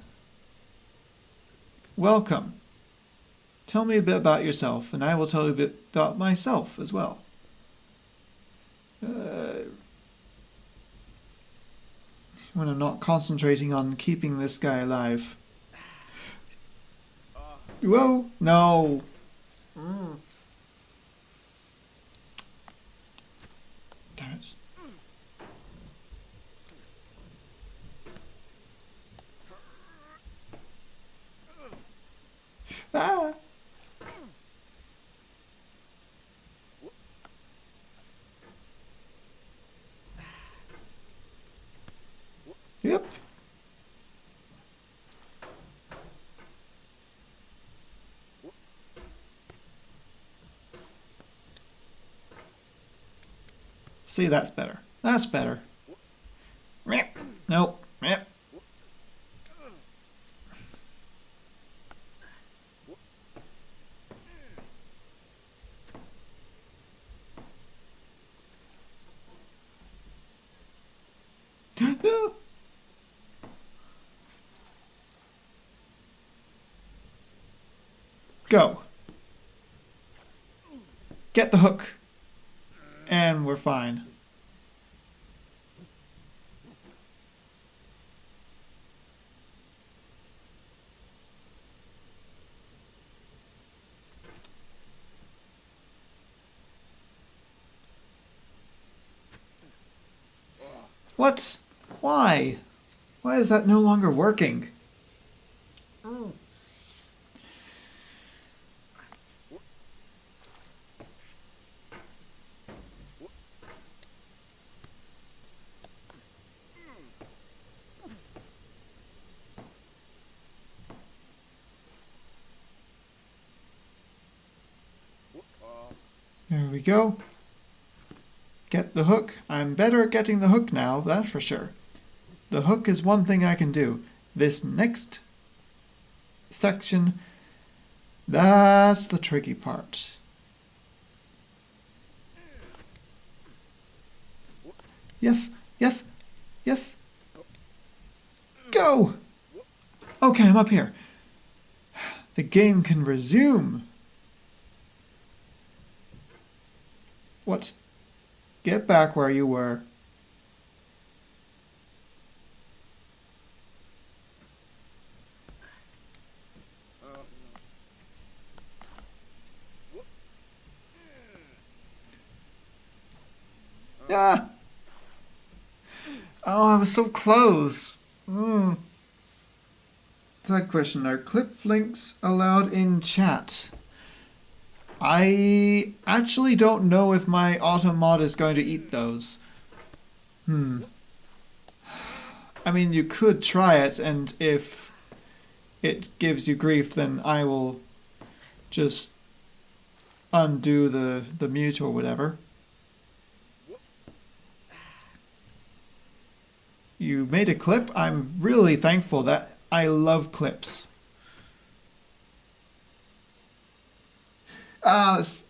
Welcome. Tell me a bit about yourself, and I will tell you a bit about myself as well. When I'm not concentrating on keeping this guy alive. Whoa, no. Damn it. Ah. Yep. See, that's better. That's better. Nope. No. Go. Get the hook. And we're fine. What? Why? Why is that no longer working? There we go. Get the hook. I'm better at getting the hook now, that's for sure. The hook is one thing I can do. This next section, that's the tricky part. Yes, yes, yes. Go! Okay, I'm up here. The game can resume. What? Get back where you were. Ah! Oh, I was so close. Third question. Are clip links allowed in chat? I actually don't know if my automod is going to eat those. I mean, you could try it, and if it gives you grief, then I will just undo the mute or whatever. You made a clip? I'm really thankful. That I love clips.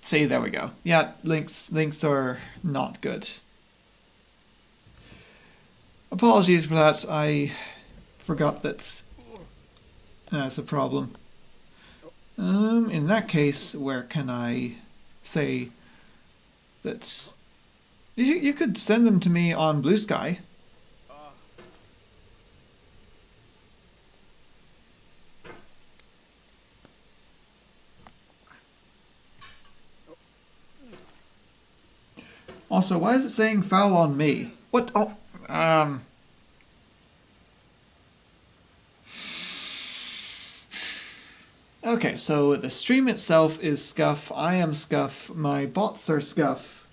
See, there we go. Yeah, links are not good. Apologies for that. I forgot that that's a problem. In that case, where can I say that you could send them to me on Blue Sky? Also, why is it saying foul on me? What? Oh, Okay, so the stream itself is scuff. I am scuff. My bots are scuff.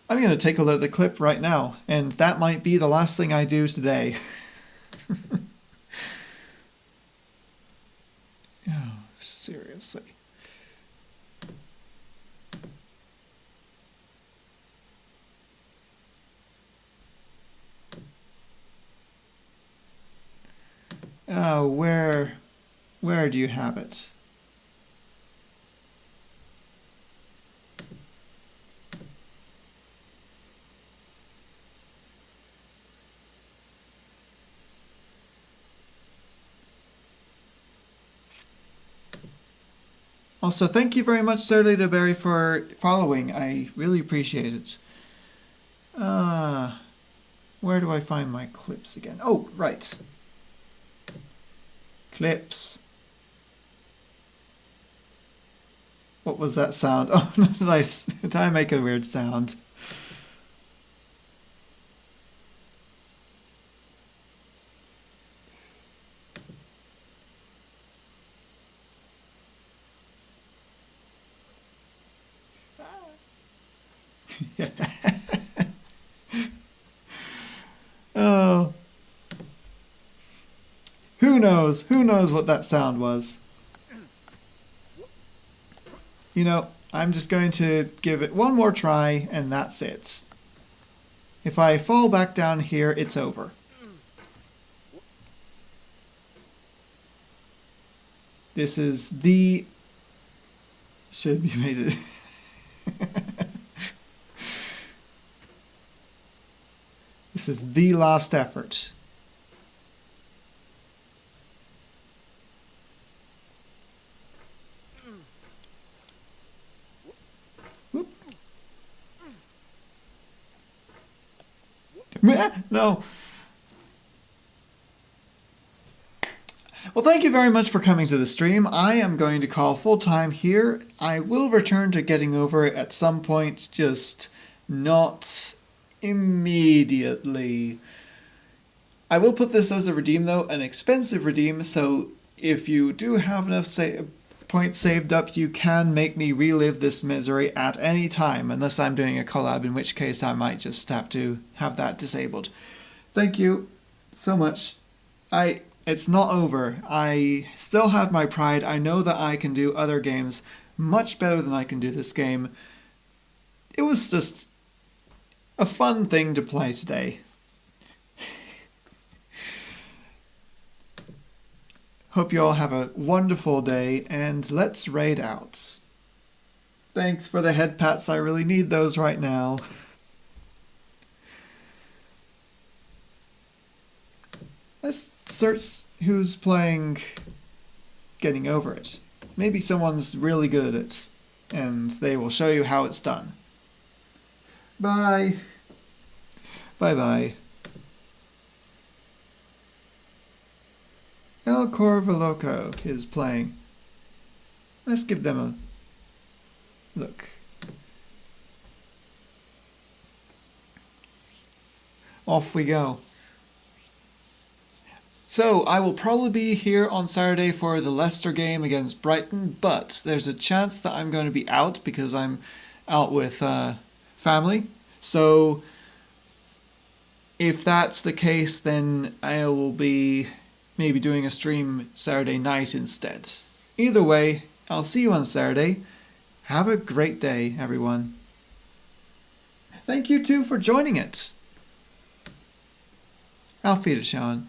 I'm going to take a look at the clip right now, and that might be the last thing I do today. Oh, seriously. Oh, where do you have it? Also, thank you very much, Sir Leaderberry, for following. I really appreciate it. Where do I find my clips again? Oh, right. Clips. What was that sound? Oh, did I make a weird sound? Oh. Who knows? Who knows what that sound was? You know, I'm just going to give it one more try, and that's it. If I fall back down here, it's over. This is the... Should be made it... This is the last effort. Whoop. No. Well, thank you very much for coming to the stream. I am going to call full time here. I will return to getting over it at some point, just not immediately. I will put this as a redeem though, an expensive redeem, so if you do have enough points saved up, you can make me relive this misery at any time, unless I'm doing a collab, in which case I might just have to have that disabled. Thank you so much. it's not over. I still have my pride. I know that I can do other games much better than I can do this game. It was just a fun thing to play today. Hope you all have a wonderful day, and let's raid out. Thanks for the head pats, I really need those right now. Let's search who's playing Getting Over It. Maybe someone's really good at it, and they will show you how it's done. Bye. Bye-bye. El Corvo Loco is playing. Let's give them a look. Off we go. So, I will probably be here on Saturday for the Leicester game against Brighton, but there's a chance that I'm going to be out because I'm out with family. So, if that's the case, then I will be maybe doing a stream Saturday night instead. Either way, I'll see you on Saturday. Have a great day, everyone. Thank you too for joining it. Auf Wiedersehen.